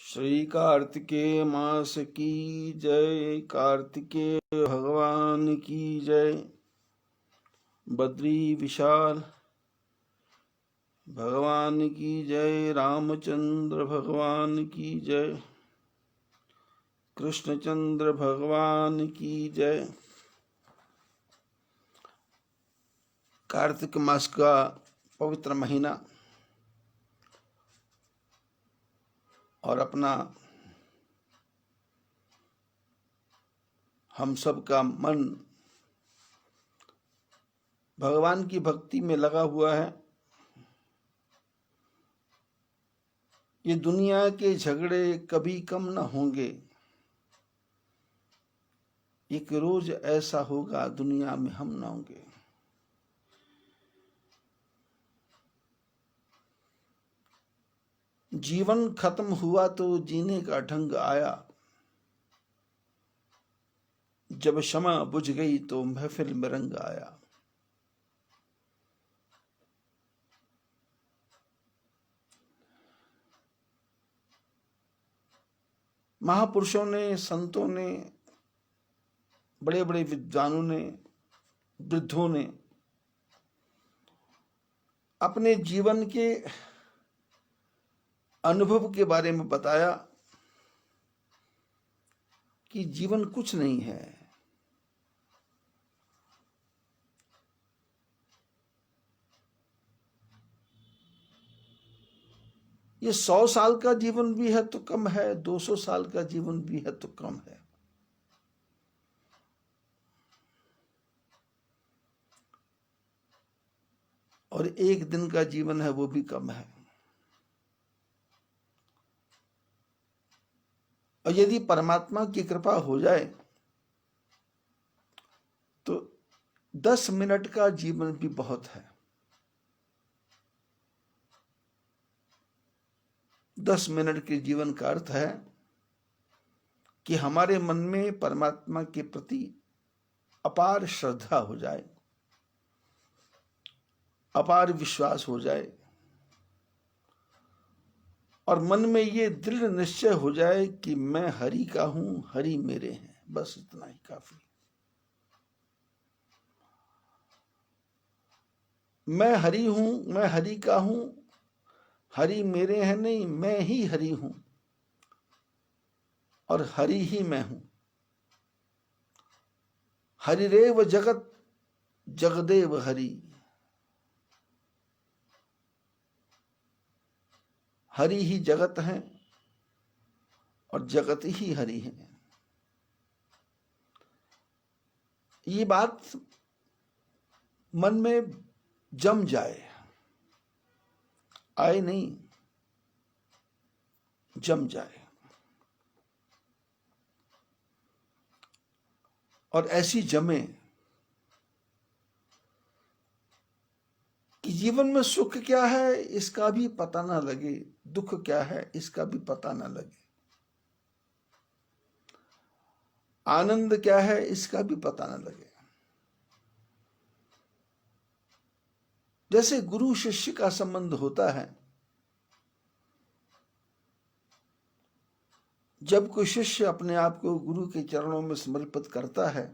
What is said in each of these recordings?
श्री कार्तिकेय मास की जय। कार्तिकेय भगवान की जय। बद्री विशाल भगवान की जय। रामचंद्र भगवान की जय। कृष्णचंद्र भगवान की जय। कार्तिक मास का पवित्र महीना और अपना हम सब का मन भगवान की भक्ति में लगा हुआ है। ये दुनिया के झगड़े कभी कम न होंगे। एक रोज ऐसा होगा दुनिया में हम न होंगे। जीवन खत्म हुआ तो जीने का ढंग आया। जब शमा बुझ गई तो महफिल में रंग आया। महापुरुषों ने, संतों ने, बड़े बड़े विद्वानों ने, वृद्धों ने अपने जीवन के अनुभव के बारे में बताया कि जीवन कुछ नहीं है। ये 100 साल का जीवन भी है तो कम है, 200 साल का जीवन भी है तो कम है। और एक दिन का जीवन है वो भी कम है। और यदि परमात्मा की कृपा हो जाए तो 10 मिनट का जीवन भी बहुत है। 10 मिनट के जीवन का अर्थ है कि हमारे मन में परमात्मा के प्रति अपार श्रद्धा हो जाए, अपार विश्वास हो जाए और मन में ये दृढ़ निश्चय हो जाए कि मैं हरि का हूं, हरि मेरे हैं। बस इतना ही काफी। मैं हरि हूं, मैं हरि का हूं, हरि मेरे हैं नहीं, मैं ही हरि हूं और हरि ही मैं हूं। हरिरेव जगत जगदेव हरि। हरि ही जगत है और जगत ही हरि है। ये बात मन में जम जाए, आए नहीं, जम जाए। और ऐसी जमे कि जीवन में सुख क्या है इसका भी पता ना लगे, दुख क्या है इसका भी पता ना लगे, आनंद क्या है इसका भी पता ना लगे। जैसे गुरु शिष्य का संबंध होता है। जब कोई शिष्य अपने आप को गुरु के चरणों में समर्पित करता है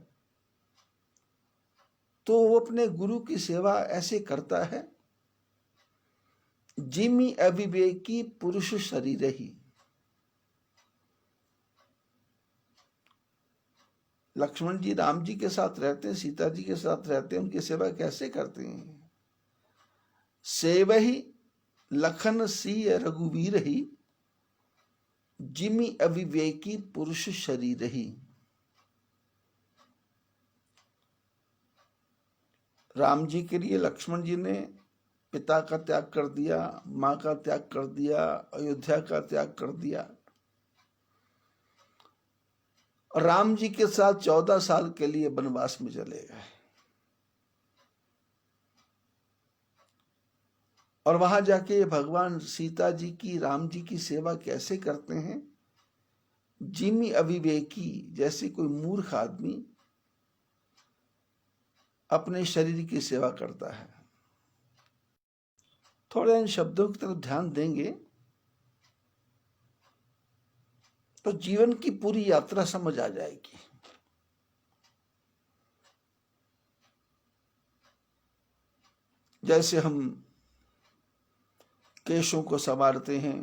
तो वो अपने गुरु की सेवा ऐसे करता है, जिमि अविवेकी पुरुष शरीर ही। लक्ष्मण जी राम जी के साथ रहते हैं, सीता जी के साथ रहते हैं, उनकी सेवा कैसे करते हैं? सेवहि लखन सिय रघुवीर ही, जिमि अविवेकी पुरुष शरीर ही। राम जी के लिए लक्ष्मण जी ने पिता का त्याग कर दिया, मां का त्याग कर दिया, अयोध्या का त्याग कर दिया और राम जी के साथ 14 साल के लिए वनवास में चले गए। और वहां जाके भगवान सीता जी की, राम जी की सेवा कैसे करते हैं? जिमि अविवेकी, जैसे कोई मूर्ख आदमी अपने शरीर की सेवा करता है। थोड़ा इन शब्दों की तरफ ध्यान देंगे तो जीवन की पूरी यात्रा समझ आ जाएगी। जैसे हम केशों को संवारते हैं,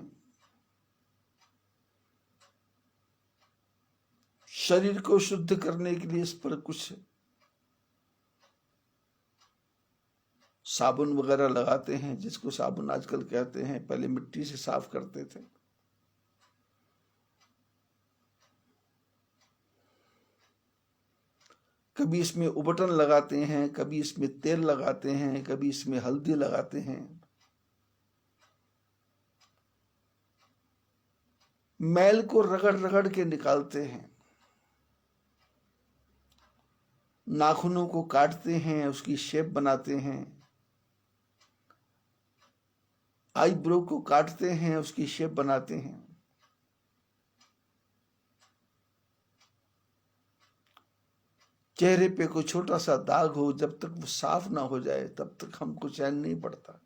शरीर को शुद्ध करने के लिए इस पर कुछ साबुन वगैरह लगाते हैं, जिसको साबुन आजकल कहते हैं, पहले मिट्टी से साफ करते थे। कभी इसमें उबटन लगाते हैं, कभी इसमें तेल लगाते हैं, कभी इसमें हल्दी लगाते हैं। मैल को रगड़ रगड़ के निकालते हैं। नाखूनों को काटते हैं, उसकी शेप बनाते हैं। आईब्रो को काटते हैं, उसकी शेप बनाते हैं। चेहरे पे कोई छोटा सा दाग हो, जब तक वो साफ ना हो जाए तब तक हमको चैन नहीं पड़ता।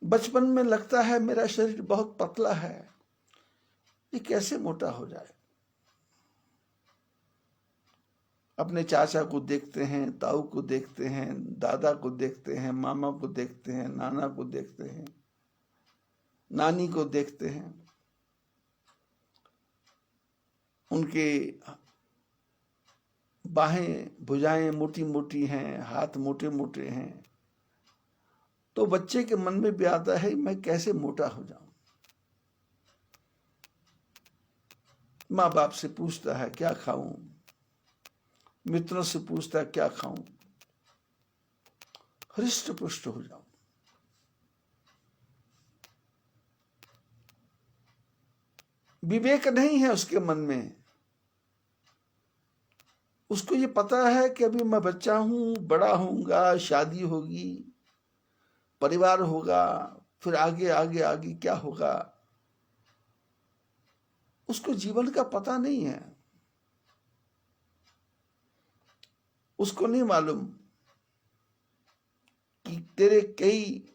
बचपन में लगता है मेरा शरीर बहुत पतला है, ये कैसे मोटा हो जाए। अपने चाचा को देखते हैं, ताऊ को देखते हैं, दादा को देखते हैं, मामा को देखते हैं, नाना को देखते हैं, नानी को देखते हैं। उनके बाहें भुजाएं मोटी मोटी हैं, हाथ मोटे मोटे हैं, तो बच्चे के मन में भी आता है मैं कैसे मोटा हो जाऊं। माँ बाप से पूछता है क्या खाऊं, मित्रों से पूछता है क्या खाऊं, हृष्ट पुष्ट हो जाऊं। विवेक नहीं है उसके मन में। उसको ये पता है कि अभी मैं बच्चा हूं, बड़ा होऊंगा, शादी होगी, परिवार होगा, फिर आगे आगे आगे क्या होगा, उसको जीवन का पता नहीं है। उसको नहीं मालूम कि तेरे कई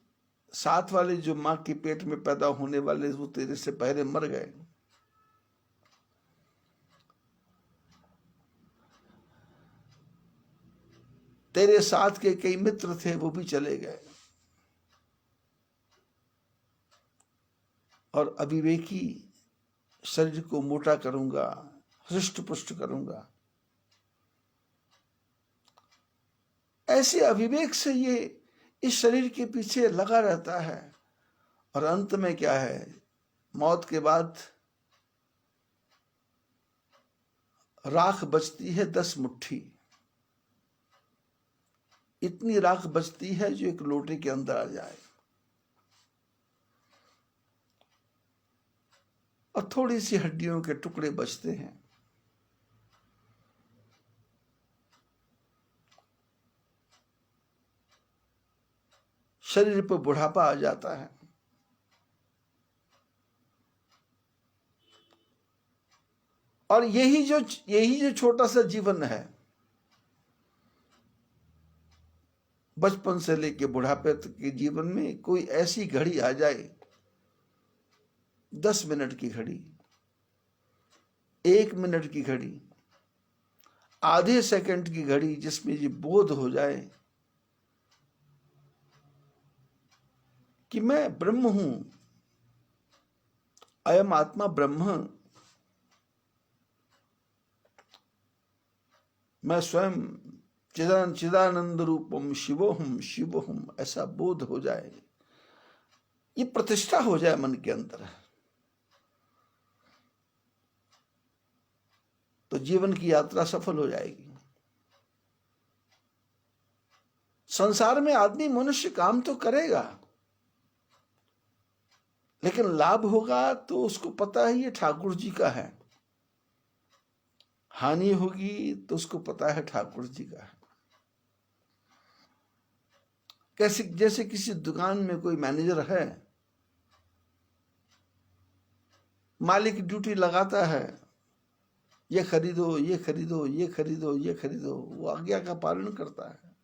साथ वाले जो मां के पेट में पैदा होने वाले वो तेरे से पहले मर गए। तेरे साथ के कई मित्र थे, वो भी चले गए। और अविवेकी शरीर को मोटा करूंगा, हृष्ट पुष्ट करूंगा, ऐसे अविवेक से ये इस शरीर के पीछे लगा रहता है। और अंत में क्या है, मौत के बाद राख बचती है 10 मुट्ठी। इतनी राख बचती है जो एक लोटे के अंदर आ जाए, और थोड़ी सी हड्डियों के टुकड़े बचते हैं। शरीर पर बुढ़ापा आ जाता है। और यही जो छोटा सा जीवन है, बचपन से लेके बुढ़ापे तक के जीवन में कोई ऐसी घड़ी आ जाए, 10 मिनट की घड़ी, 1 मिनट की घड़ी, आधे सेकंड की घड़ी, जिसमें ये बोध हो जाए कि मैं ब्रह्म हूं, अयम आत्मा ब्रह्म, मैं स्वयं चिदानंद रूपम शिवोहम शिवोहम, ऐसा बोध हो जाए, ये प्रतिष्ठा हो जाए मन के अंदर, तो जीवन की यात्रा सफल हो जाएगी। संसार में आदमी मनुष्य काम तो करेगा, लेकिन लाभ होगा तो उसको पता है ये ठाकुर जी का है, हानि होगी तो उसको पता है ठाकुर जी का है। कैसे, जैसे किसी दुकान में कोई मैनेजर है, मालिक ड्यूटी लगाता है, ये खरीदो, ये खरीदो, ये खरीदो, ये खरीदो, वो आज्ञा का पालन करता है।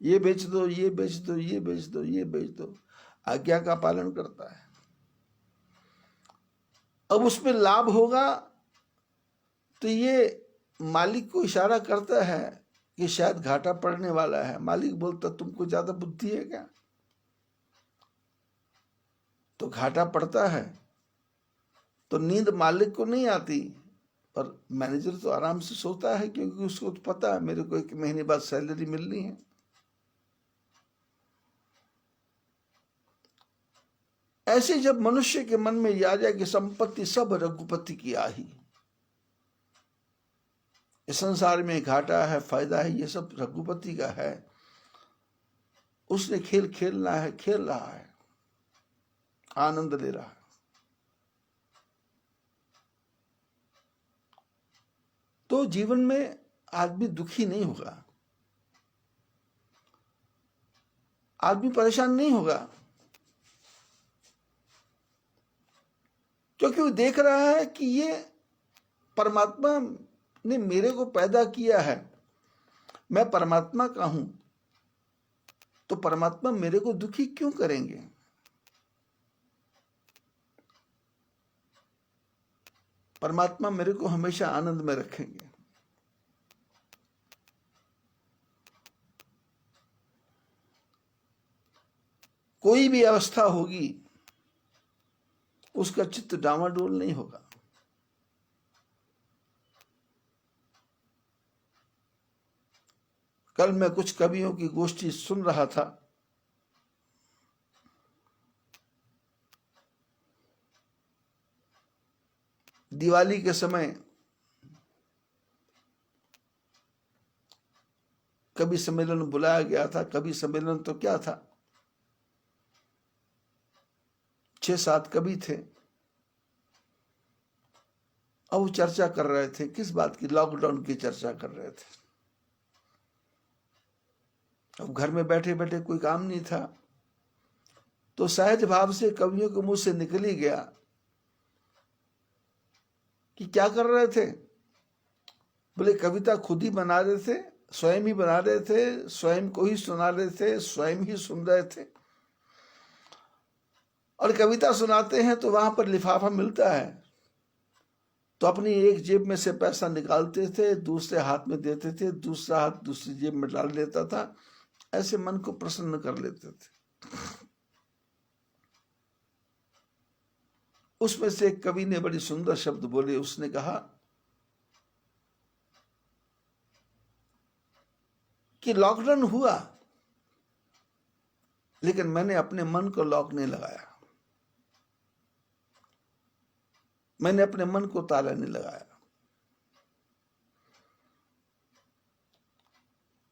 ये बेच दो, ये बेच दो, ये बेच दो, ये बेच दो, आज्ञा का पालन करता है। अब उसमें लाभ होगा तो ये मालिक को इशारा करता है कि शायद घाटा पड़ने वाला है। मालिक बोलता तुमको ज्यादा बुद्धि है क्या? तो घाटा पड़ता है तो नींद मालिक को नहीं आती, पर मैनेजर तो आराम से सोता है, क्योंकि उसको तो पता है मेरे को 1 महीने बाद सैलरी मिलनी है। ऐसे जब मनुष्य के मन में यह आ जाए कि संपत्ति सब रघुपति की आही, इस संसार में घाटा है फायदा है ये सब रघुपति का है, उसने खेल खेलना है, खेल रहा है, आनंद ले रहा है, तो जीवन में आदमी दुखी नहीं होगा, आदमी परेशान नहीं होगा, क्योंकि वो देख रहा है कि ये परमात्मा ने मेरे को पैदा किया है, मैं परमात्मा का हूं, तो परमात्मा मेरे को दुखी क्यों करेंगे? परमात्मा मेरे को हमेशा आनंद में रखेंगे। कोई भी अवस्था होगी उसका चित्त डामाडोल नहीं होगा। कल मैं कुछ कवियों की गोष्ठी सुन रहा था, दिवाली के समय कवि सम्मेलन बुलाया गया था। कवि सम्मेलन तो क्या था, 6-7 कवि थे। अब वो चर्चा कर रहे थे, किस बात की? लॉकडाउन की चर्चा कर रहे थे। अब घर में बैठे बैठे कोई काम नहीं था, तो सहज भाव से कवियों के मुंह से निकल ही गया कि क्या कर रहे थे? बोले कविता खुद ही बना रहे थे, स्वयं ही बना रहे थे, स्वयं को ही सुना रहे थे, स्वयं ही सुन रहे थे। और कविता सुनाते हैं तो वहां पर लिफाफा मिलता है, तो अपनी एक जेब में से पैसा निकालते थे, दूसरे हाथ में देते थे, दूसरा हाथ दूसरी जेब में डाल लेता था, ऐसे मन को प्रसन्न कर लेते थे। उसमें से एक कवि ने बड़ी सुंदर शब्द बोले। उसने कहा कि लॉकडाउन हुआ लेकिन मैंने अपने मन को लॉक नहीं लगाया, मैंने अपने मन को ताला नहीं लगाया।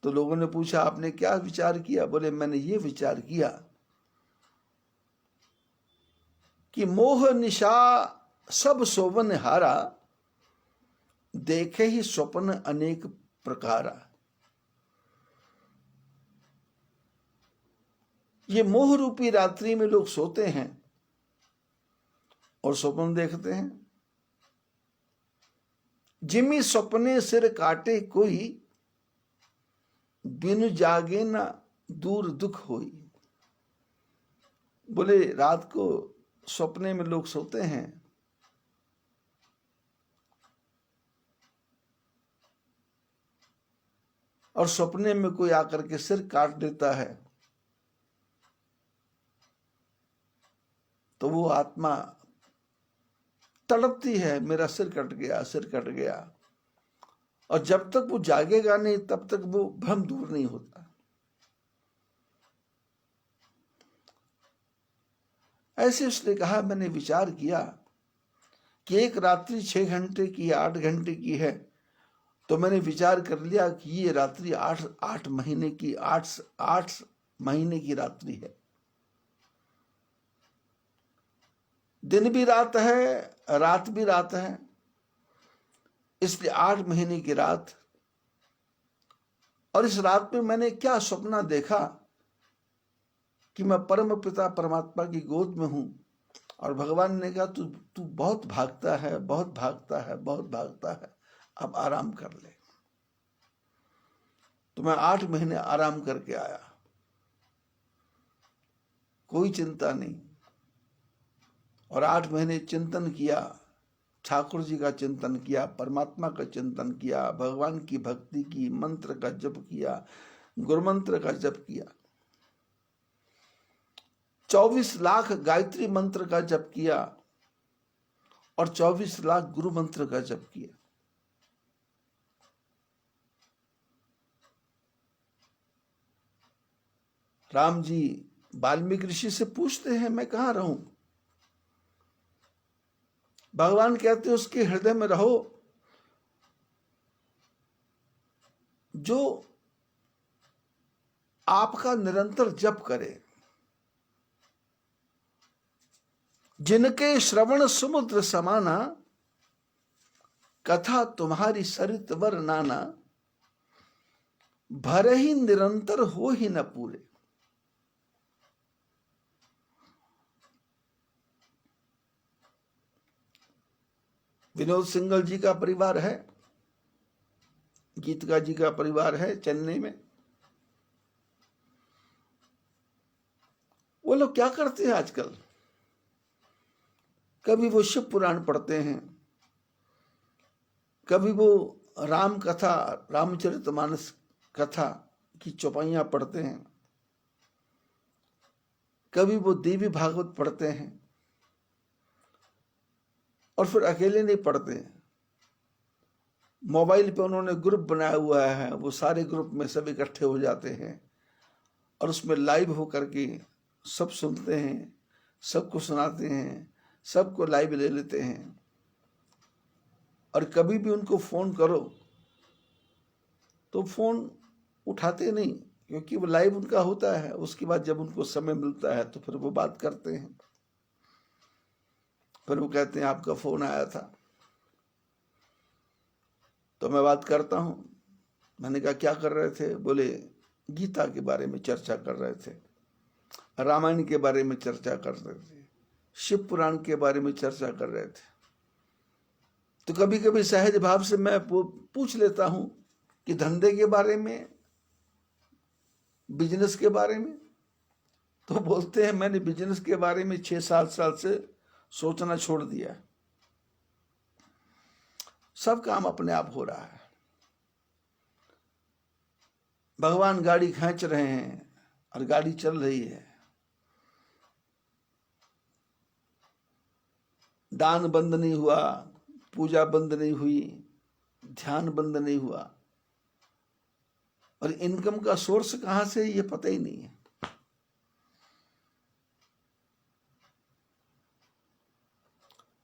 तो लोगों ने पूछा आपने क्या विचार किया? बोले मैंने ये विचार किया कि मोह निशा सब सोवन हारा, देखे ही स्वप्न अनेक प्रकारा। ये मोह रूपी रात्रि में लोग सोते हैं और स्वप्न देखते हैं। जिमी स्वप्ने सिर काटे कोई, बिनु जागे ना दूर दुख होई। बोले रात को सपने में लोग सोते हैं और सपने में कोई आकर के सिर काट देता है, तो वो आत्मा तड़पती है, मेरा सिर कट गया, सिर कट गया। और जब तक वो जागेगा नहीं तब तक वो भ्रम दूर नहीं होता। ऐसे उसने कहा, मैंने विचार किया कि एक रात्रि 6 घंटे की 8 घंटे की है, तो मैंने विचार कर लिया कि ये रात्रि 8 महीने की 8 महीने की रात्रि है। दिन भी रात है, रात भी रात है, इसलिए 8 महीने की रात। और इस रात में मैंने क्या सपना देखा कि मैं परम पिता परमात्मा की गोद में हूं और भगवान ने कहा तू बहुत भागता है, बहुत भागता है, बहुत भागता है, अब आराम कर ले। तो मैं 8 महीने आराम करके आया, कोई चिंता नहीं। और 8 महीने चिंतन किया ठाकुर जी का चिंतन किया, परमात्मा का चिंतन किया, भगवान की भक्ति की, मंत्र का जप किया, गुरु मंत्र का जप किया, 24 लाख गायत्री मंत्र का जप किया और 24 लाख गुरु मंत्र का जप किया। राम जी वाल्मीकि ऋषि से पूछते हैं मैं कहां रहूं? भगवान कहते हैं उसके हृदय में रहो जो आपका निरंतर जप करे, जिनके श्रवण समुद्र समाना, कथा तुम्हारी सरित वर नाना, भरे ही निरंतर हो ही न पूरे। विनोद सिंघल जी का परिवार है, गीतका जी का परिवार है चेन्नई में। वो लोग क्या करते हैं आजकल, कभी वो शिव पुराण पढ़ते हैं, कभी वो राम कथा, रामचरितमानस कथा की चौपाइयां पढ़ते हैं, कभी वो देवी भागवत पढ़ते हैं, और फिर अकेले नहीं पढ़ते, मोबाइल पे उन्होंने ग्रुप बनाया हुआ है, वो सारे ग्रुप में सब इकट्ठे हो जाते हैं और उसमें लाइव होकर के सब सुनते हैं, सबको सुनाते हैं, सबको लाइव ले लेते हैं। और कभी भी उनको फोन करो तो फोन उठाते नहीं, क्योंकि वो लाइव उनका होता है। उसके बाद जब उनको समय मिलता है तो फिर वो बात करते हैं, फिर वो कहते हैं आपका फोन आया था तो मैं बात करता हूं। मैंने कहा क्या कर रहे थे? बोले गीता के बारे में चर्चा कर रहे थे, रामायण के बारे में चर्चा कर रहे थे, शिव पुराण के बारे में चर्चा कर रहे थे। तो कभी कभी सहज भाव से मैं पूछ लेता हूं कि धंधे के बारे में, बिजनेस के बारे में। तो बोलते हैं मैंने बिजनेस के बारे में 6-7 साल से सोचना छोड़ दिया, सब काम अपने आप हो रहा है। भगवान गाड़ी खींच रहे हैं और गाड़ी चल रही है। दान बंद नहीं हुआ, पूजा बंद नहीं हुई, ध्यान बंद नहीं हुआ, और इनकम का सोर्स कहां से ये पता ही नहीं है।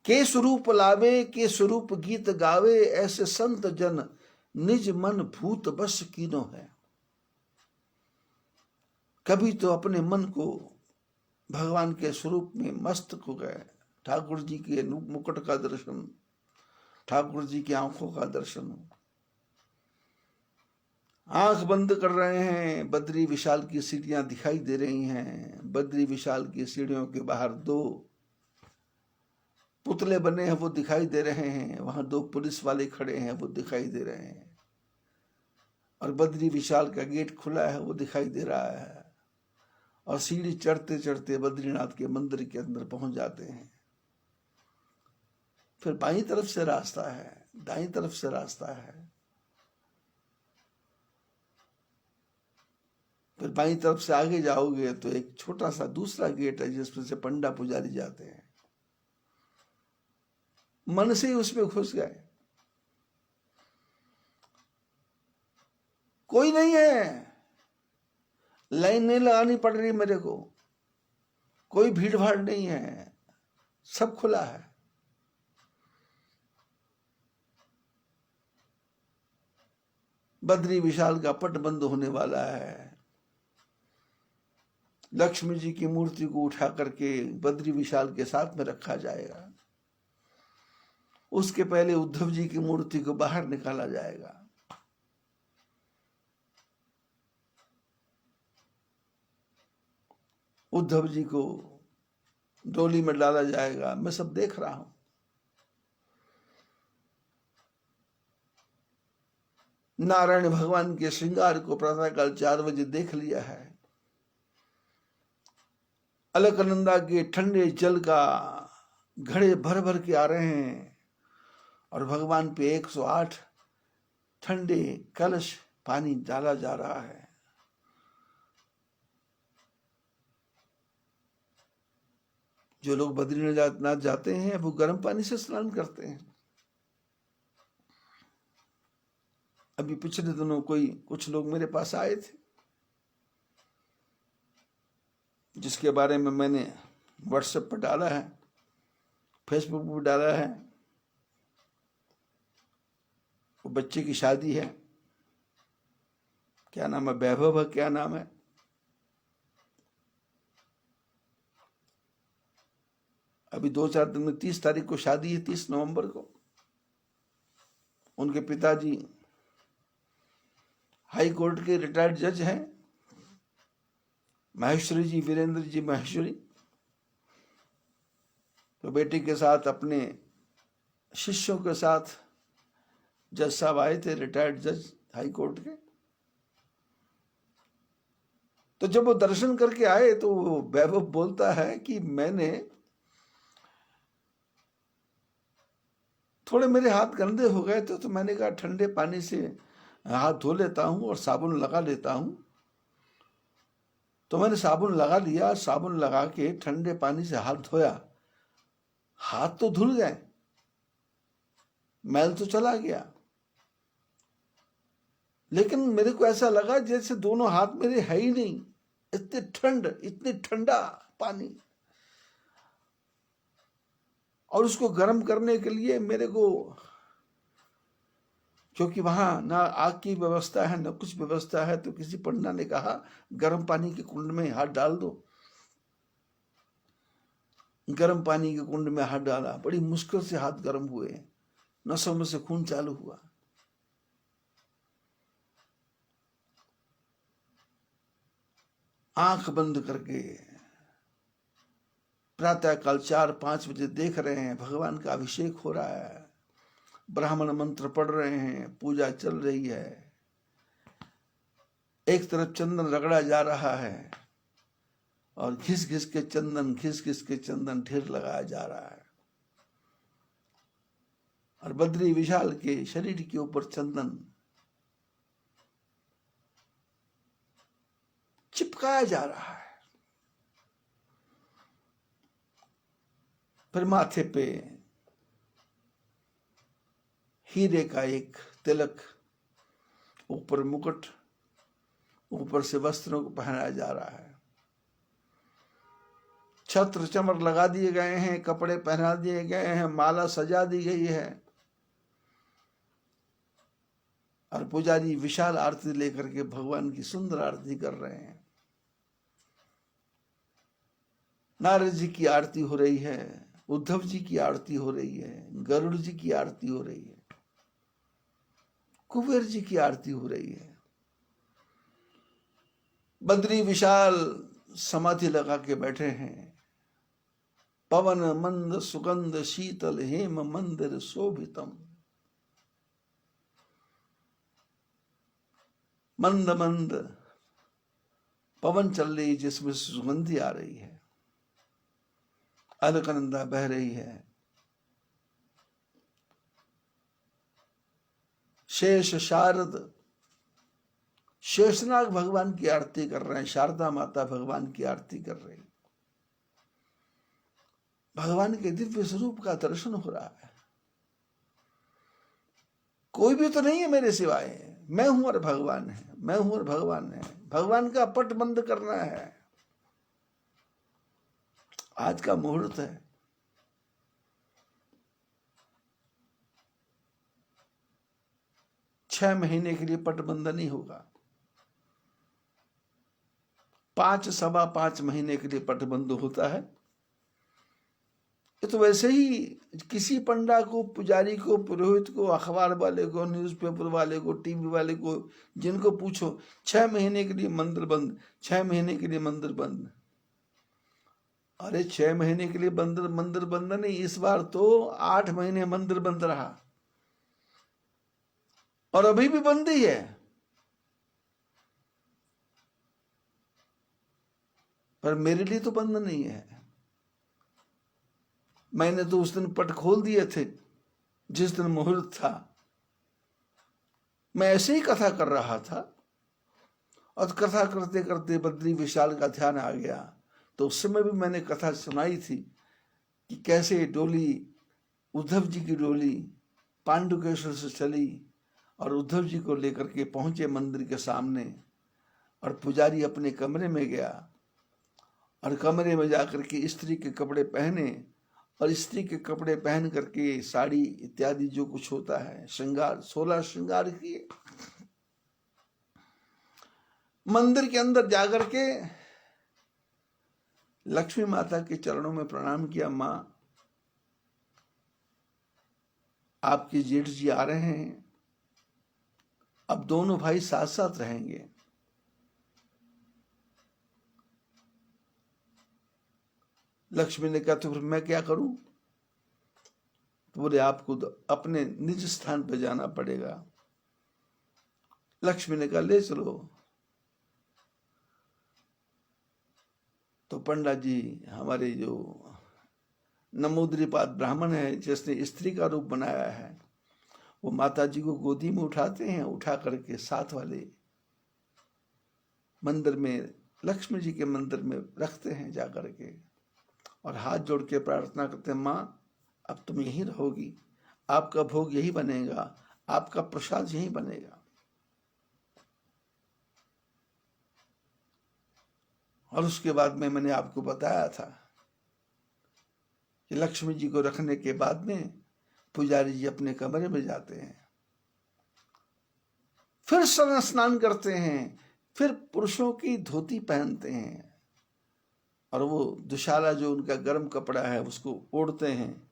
के स्वरूप लावे, के स्वरूप गीत गावे, ऐसे संत जन निज मन भूत बस कीनो है। कभी तो अपने मन को भगवान के स्वरूप में मस्त हो गए। ठाकुर जी के मुकुट का दर्शन, ठाकुर जी की आंखों का दर्शन। आंख बंद कर रहे हैं, बद्री विशाल की सीढ़ियां दिखाई दे रही हैं। बद्री विशाल की सीढ़ियों के बाहर 2 पुतले बने हैं, वो दिखाई दे रहे हैं। वहां 2 पुलिस वाले खड़े हैं, वो दिखाई दे रहे हैं। और बद्री विशाल का गेट खुला है, वो दिखाई दे रहा है। और सीढ़ी चढ़ते चढ़ते बद्रीनाथ के मंदिर के अंदर पहुंच जाते हैं। फिर बाईं तरफ से रास्ता है, दाईं तरफ से रास्ता है। फिर बाईं तरफ से आगे जाओगे तो एक छोटा सा दूसरा गेट है जिसमें से पंडा पुजारी जाते हैं। मन से ही उसमें घुस गए। कोई नहीं है, लाइन नहीं लगानी पड़ रही मेरे को, कोई भीड़ भाड़ नहीं है, सब खुला है। बद्री विशाल का पट बंद होने वाला है। लक्ष्मी जी की मूर्ति को उठा करके बद्री विशाल के साथ में रखा जाएगा। उसके पहले उद्धव जी की मूर्ति को बाहर निकाला जाएगा। उद्धव जी को डोली में डाला जाएगा। मैं सब देख रहा हूं। नारायण भगवान के श्रृंगार को प्रातःकाल 4 बजे देख लिया है। अलकनंदा के ठंडे जल का घड़े भर भर के आ रहे हैं। और भगवान पे 108 ठंडे कलश पानी डाला जा रहा है। जो लोग बद्रीनाथ जाते हैं वो गर्म पानी से स्नान करते हैं। अभी पिछले दिनों कुछ लोग मेरे पास आए थे, जिसके बारे में मैंने व्हाट्सएप पर डाला है, फेसबुक पर डाला है। वो बच्चे की शादी है, क्या नाम है, वैभव है, क्या नाम है। अभी 2-4 दिन में 30 तारीख को शादी है, 30 नवंबर को। उनके पिताजी हाई कोर्ट के रिटायर्ड जज हैं, माहेश्वरी जी, वीरेंद्र जी माहेश्वरी। तो बेटे के साथ, अपने शिष्यों के साथ जज साहब आए थे, रिटायर्ड जज हाई कोर्ट के। तो जब वो दर्शन करके आए तो वैभव बोलता है कि मैंने थोड़े, मेरे हाथ गंदे हो गए थे, तो मैंने कहा ठंडे पानी से हाथ धो लेता हूं और साबुन लगा लेता हूं। तो मैंने साबुन लगा लिया, साबुन लगा के ठंडे पानी से हाथ धोया, हाथ तो धुल गए, मैल तो चला गया, लेकिन मेरे को ऐसा लगा जैसे दोनों हाथ मेरे है ही नहीं, इतनी ठंडा पानी। और उसको गर्म करने के लिए मेरे को, क्योंकि वहां ना आग की व्यवस्था है ना कुछ व्यवस्था है, तो किसी पंडा ने कहा गर्म पानी के कुंड में हाथ डाल दो। गर्म पानी के कुंड में हाथ डाला, बड़ी मुश्किल से हाथ गर्म हुए, नसों में से खून चालू हुआ। आंख बंद करके प्रातः काल 4-5 बजे देख रहे हैं भगवान का अभिषेक हो रहा है, ब्राह्मण मंत्र पढ़ रहे हैं, पूजा चल रही है। एक तरफ चंदन रगड़ा जा रहा है और घिस घिस के चंदन ढेर लगाया जा रहा है। और बद्री विशाल के शरीर के ऊपर चंदन चिपकाया जा रहा है। फिर माथे पे हीरे का एक तिलक, ऊपर मुकुट, ऊपर से वस्त्रों को पहनाया जा रहा है। छत्र चमर लगा दिए गए हैं, कपड़े पहना दिए गए हैं, माला सजा दी गई है। और पुजारी विशाल आरती लेकर के भगवान की सुंदर आरती कर रहे हैं। नारद जी की आरती हो रही है, उद्धव जी की आरती हो रही है, गरुड़ जी की आरती हो रही है, कुबेर जी की आरती हो रही है। बद्री विशाल समाधि लगा के बैठे हैं। पवन मंद सुगंध शीतल हेम मंदिर शोभितम। मंद मंद पवन चल रही, जिसमें सुगंधी आ रही है, अलकनंदा बह रही है। शेष शारद शेषनाग भगवान की आरती कर रहे हैं, शारदा माता भगवान की आरती कर रही। भगवान के दिव्य स्वरूप का दर्शन हो रहा है। कोई भी तो नहीं है मेरे सिवाय, मैं हूं और भगवान है, मैं हूं और भगवान है। भगवान का पट बंद करना है। आज का मुहूर्त है। छह महीने के लिए पट बंद नहीं होगा। 5-5.25 महीने के लिए पट बंद होता है। ये तो वैसे ही किसी पंडा को, पुजारी को, पुरोहित को, अखबार वाले को, न्यूज़पेपर वाले को, टीवी वाले को, जिनको पूछो 6 महीने के लिए मंदिर बंद, 6 महीने के लिए मंदिर बंद। अरे 6 महीने के लिए मंदिर बंद नहीं, इस बार तो 8 महीने मंदिर बंद रहा और अभी भी बंद ही है। पर मेरे लिए तो बंद नहीं है। मैंने तो उस दिन पट खोल दिए थे जिस दिन मुहूर्त था, मैं ऐसे ही कथा कर रहा था और कथा करते करते बद्री विशाल का ध्यान आ गया। तो उस समय भी मैंने कथा सुनाई थी कि कैसे डोली, उद्धव जी की डोली पांडुकेश्वर से चली और उद्धव जी को लेकर के पहुंचे मंदिर के सामने, और पुजारी अपने कमरे में गया और कमरे में जाकर के स्त्री के कपड़े पहने, और स्त्री के कपड़े पहन करके साड़ी इत्यादि जो कुछ होता है श्रृंगार, 16 श्रृंगार किए, मंदिर के अंदर जाकर के लक्ष्मी माता के चरणों में प्रणाम किया। मां, आपके जेठ जी आ रहे हैं, अब दोनों भाई साथ साथ रहेंगे। लक्ष्मी ने कहा तो फिर मैं क्या करूं? तो बोले आपको अपने निज स्थान पर जाना पड़ेगा। लक्ष्मी ने कहा ले चलो। तो पंडा जी, हमारे जो नमोद्रीपाद ब्राह्मण है जिसने स्त्री का रूप बनाया है, वो माता जी को गोदी में उठाते हैं, उठा करके साथ वाले मंदिर में, लक्ष्मी जी के मंदिर में रखते हैं जाकर के, और हाथ जोड़ के प्रार्थना करते हैं, मां अब तुम यहीं रहोगी, आपका भोग यही बनेगा, आपका प्रसाद यही बनेगा। और उसके बाद में मैंने आपको बताया था कि लक्ष्मी जी को रखने के बाद में पुजारी जी अपने कमरे में जाते हैं, फिर स्नान करते हैं, फिर पुरुषों की धोती पहनते हैं, और वो दुशाला जो उनका गर्म कपड़ा है उसको ओढ़ते हैं,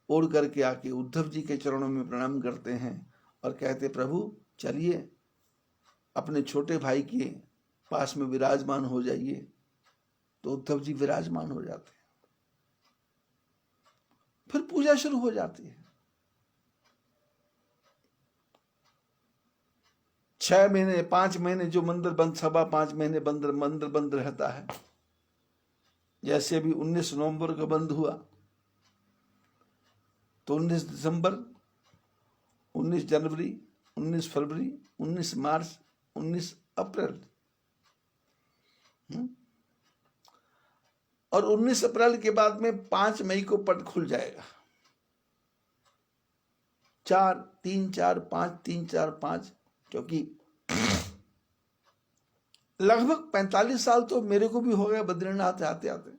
ओढ़ करके आके उद्धव जी के चरणों में प्रणाम करते हैं और कहते प्रभु चलिए अपने छोटे भाई के पास में विराजमान हो जाइए। तो उद्धव जी विराजमान हो जाते हैं, फिर पूजा शुरू हो जाती है। 6 महीने 5 महीने जो मंदिर बंद, 5.25 महीने मंदिर बंद रहता है। जैसे अभी 19 नवंबर को बंद हुआ, तो 19 दिसंबर, 19 जनवरी, 19 फरवरी, 19 मार्च, 19 अप्रैल, और 19 अप्रैल के बाद में 5 मई को पट खुल जाएगा। 4 3 4 5 3 4 5, क्योंकि लगभग 45 साल तो मेरे को भी हो गया बद्रीनाथ आते आते।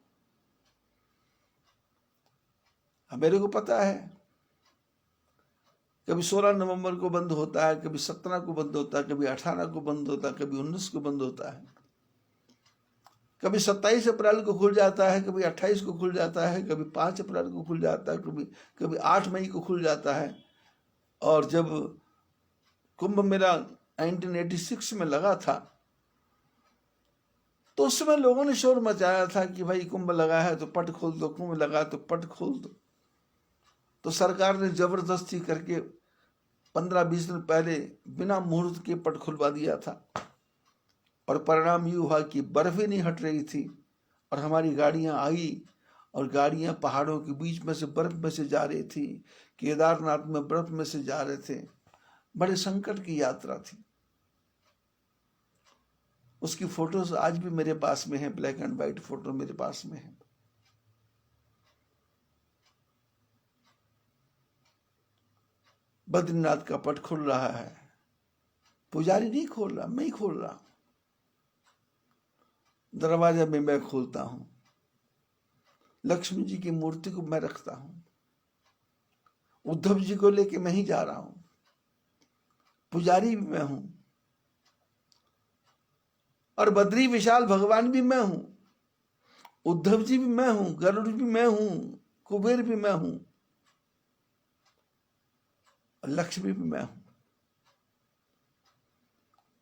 मेरे को पता है कभी 16 नवंबर को बंद होता है, कभी 17 को बंद होता है, कभी 18 को बंद होता है, कभी 19 को बंद होता है, कभी 27 अप्रैल को खुल जाता है, कभी 28 को खुल जाता है, कभी 5 अप्रैल को खुल जाता है, कभी 8 मई को खुल जाता है। और जब कुंभ मेला 1986 में लगा था, तो उस समय लोगों ने शोर मचाया था कि भाई कुंभ लगा है तो पट खोल दो, कुंभ लगा तो पट खोल दो। तो सरकार ने जबरदस्ती करके 15-20 दिन पहले बिना मुहूर्त के पट खुलवा दिया था, और परिणाम ये हुआ कि बर्फ ही नहीं हट रही थी, और हमारी गाड़ियां आई और गाड़ियां पहाड़ों के बीच में से बर्फ में से जा रही थी, केदारनाथ में बर्फ में से जा रहे थे। बड़े संकट की यात्रा थी। उसकी फोटोज आज भी मेरे पास में है, ब्लैक एंड व्हाइट फोटो मेरे पास में है। बद्रीनाथ का पट खुल रहा है, पुजारी नहीं खोल रहा, मैं ही खोल रहा हूं। दरवाजा में मैं खोलता हूं, लक्ष्मी जी की मूर्ति को मैं रखता हूं, उद्धव जी को लेके मैं ही जा रहा हूं, पुजारी भी मैं हूं, और बद्री विशाल भगवान भी मैं हूं, उद्धव जी भी मैं हूं, गरुड़ भी मैं हूं, कुबेर भी मैं हूं, और लक्ष्मी भी मैं हूं।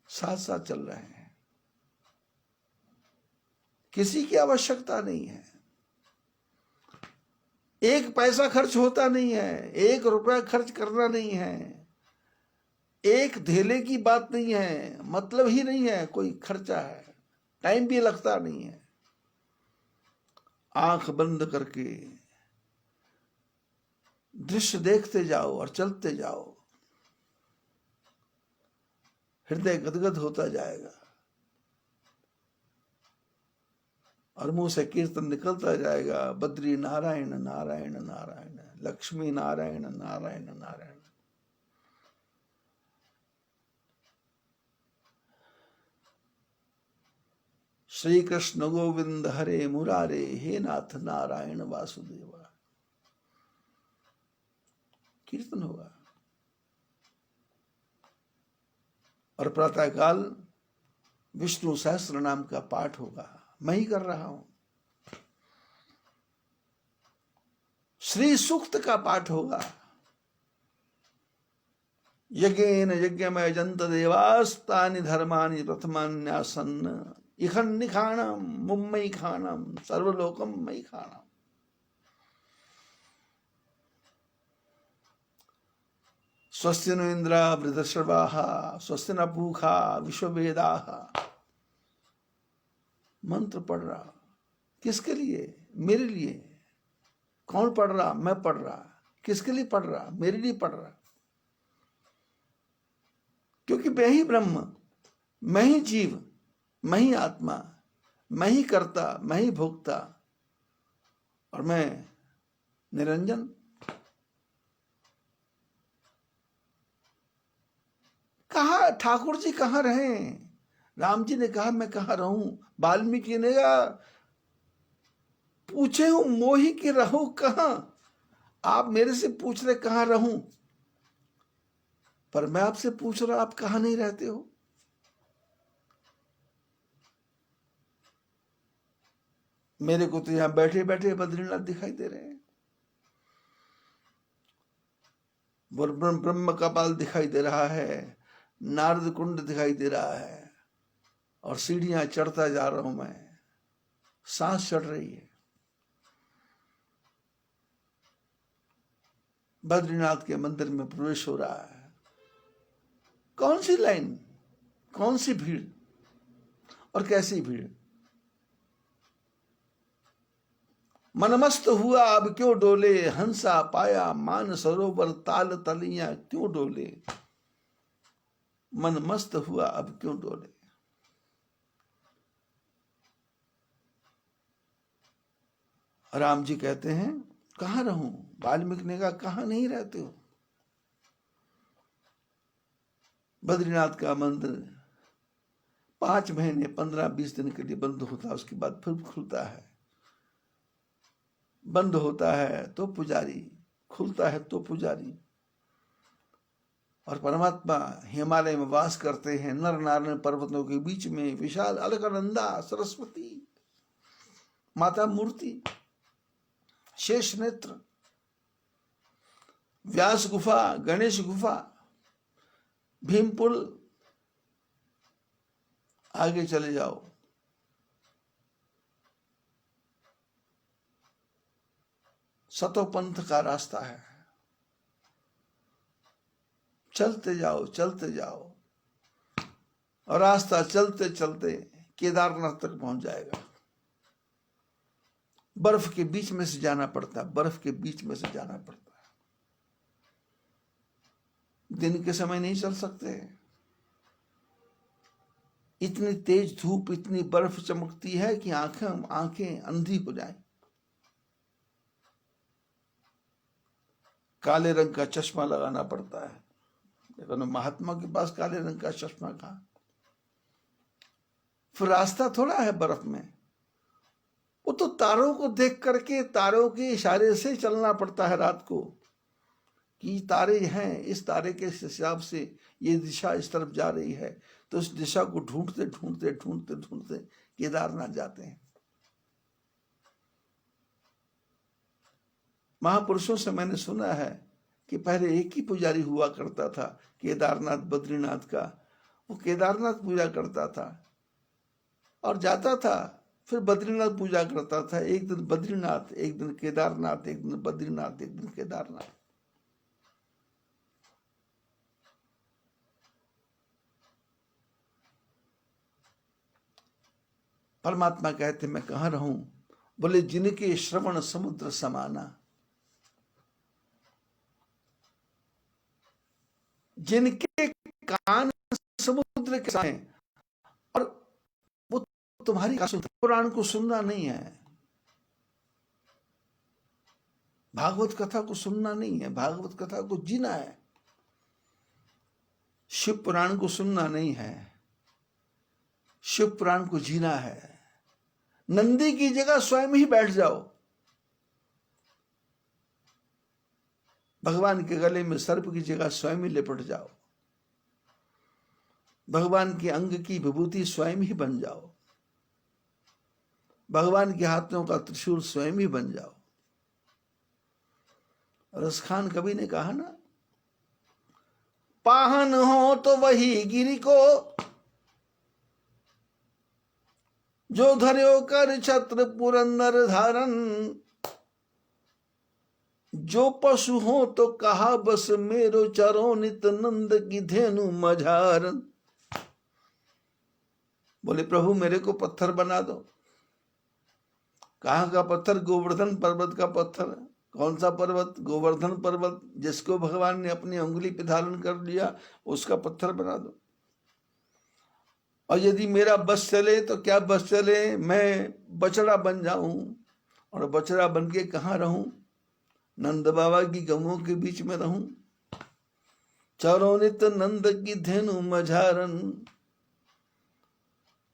साथ साथ चल रहे हैं, किसी की आवश्यकता नहीं है, 1 पैसा खर्च होता नहीं है, 1 रुपया खर्च करना नहीं है, 1 धेले की बात नहीं है, मतलब ही नहीं है कोई खर्चा है, टाइम भी लगता नहीं है। आंख बंद करके दृश्य देखते जाओ और चलते जाओ, हृदय गदगद होता जाएगा और मुंह से कीर्तन निकलता जाएगा, बद्री नारायण नारायण नारायण, लक्ष्मी नारायण नारायण नारायण। श्री कृष्ण गोविंद हरे मुरारे, हे नाथ नारायण वासुदेवा। कीर्तन होगा और प्रातःकाल विष्णु सहस्त्र नाम का पाठ होगा। मैं ही कर रहा हूं। श्री सूक्त का पाठ होगा। यज्ञेन यज्ञमय जंत देवास्तानि धर्मानि प्रथमान्यासन्न इखन निखाणम मुम्मयी खाणम सर्वलोकम मयि खाणम। स्वस्ति नो इंद्रा वृद्धश्रवाः स्वस्ति न पूषा विश्ववेदाः। मंत्र पढ़ रहा, किसके लिए? मेरे लिए। कौन पढ़ रहा? मैं पढ़ रहा। किसके लिए पढ़ रहा? मेरे लिए पढ़ रहा। क्योंकि मैं ही ब्रह्म, मैं ही जीव, मैं ही आत्मा, मैं ही कर्ता, मैं ही भोक्ता और मैं निरंजन। कहा ठाकुर जी कहाँ रहे? राम जी ने कहा मैं कहाँ रहूं? वाल्मीकि ने कहा पूछे हूं मोही के रहूं कहां? आप मेरे से पूछ रहे कहां रहूं, पर मैं आपसे पूछ रहा आप कहां नहीं रहते हो? मेरे को तो यहां बैठे बैठे बद्रीनाथ दिखाई दे रहे हैं, ब्रह्म कपाल दिखाई दे रहा है, नारद कुंड दिखाई दे रहा है और सीढ़ियां चढ़ता जा रहा हूं मैं, सांस चढ़ रही है। बद्रीनाथ के मंदिर में प्रवेश हो रहा है। कौन सी लाइन, कौन सी भीड़ और कैसी भीड़? मनमस्त हुआ अब क्यों डोले, हंसा पाया मान सरोवर ताल तलियां क्यों डोले। मन मस्त हुआ अब क्यों डोले। राम जी कहते हैं कहां रहूं? वाल्मीकि ने कहा कहां नहीं रहते हो? बद्रीनाथ का मंदिर 5 महीने 15-20 दिन के लिए बंद होता है, उसके बाद फिर खुलता है। बंद होता है तो पुजारी, खुलता है तो पुजारी। और परमात्मा हिमालय में वास करते हैं, नर नारायण पर्वतों के बीच में। विशाल अलकनंदा, सरस्वती माता मूर्ति, शेष नेत्र, व्यास गुफा, गणेश गुफा, भीमपुल। आगे चले जाओ, सतोपंथ का रास्ता है। चलते जाओ चलते जाओ और रास्ता चलते चलते केदारनाथ तक पहुंच जाएगा। बर्फ के बीच में से जाना पड़ता है, बर्फ के बीच में से जाना पड़ता है। दिन के समय नहीं चल सकते, इतनी तेज धूप, इतनी बर्फ चमकती है कि आंखें अंधी हो जाएं। काले रंग का चश्मा लगाना पड़ता है। देखो ना, महात्मा के पास काले रंग का चश्मा कहां? फिर रास्ता थोड़ा है बर्फ में, वो तो तारों को देख करके, तारों के इशारे से चलना पड़ता है रात को, कि तारे हैं, इस तारे के हिसाब से ये दिशा इस तरफ जा रही है, तो उस दिशा को ढूंढते ढूंढते ढूंढते ढूंढते केदारनाथ जाते हैं। महापुरुषों से मैंने सुना है कि पहले एक ही पुजारी हुआ करता था केदारनाथ बद्रीनाथ का। वो केदारनाथ पूजा करता था और जाता था, फिर बद्रीनाथ पूजा करता था। एक दिन बद्रीनाथ, एक दिन केदारनाथ, एक दिन बद्रीनाथ, एक दिन केदारनाथ। परमात्मा कहते मैं कहां रहूं? बोले जिनके श्रवण समुद्र समाना। जिनके कान समुद्र के साथ हैं और वो तुम्हारी पुराण को सुनना नहीं है, भागवत कथा को सुनना नहीं है, भागवत कथा को जीना है। शिव पुराण को सुनना नहीं है, शिव पुराण को जीना है। नंदी की जगह स्वयं ही बैठ जाओ, भगवान के गले में सर्प की जगह स्वयं ही लिपट जाओ, भगवान के अंग की विभूति स्वयं ही बन जाओ, भगवान के हाथों का त्रिशूल स्वयं ही बन जाओ। रसखान कवि ने कहा ना, पाहन हो तो वही गिरी को, जो धर्यो कर छत्र पुरंदर धारण, जो पशु हो तो कहा बस मेरो चरो नित नंद की धेनु मझारन। बोले प्रभु मेरे को पत्थर बना दो। कहाँ का पत्थर? गोवर्धन पर्वत का पत्थर। कौन सा पर्वत? गोवर्धन पर्वत, जिसको भगवान ने अपनी उंगली पे धारण कर लिया, उसका पत्थर बना दो। और यदि मेरा बस चले तो क्या बस चले, मैं बछड़ा बन जाऊं और बछड़ा बन के कहाँ रहूं? नंद बाबा की गमों के बीच में रहूं। चरोनित नंद की धेनु मझारन।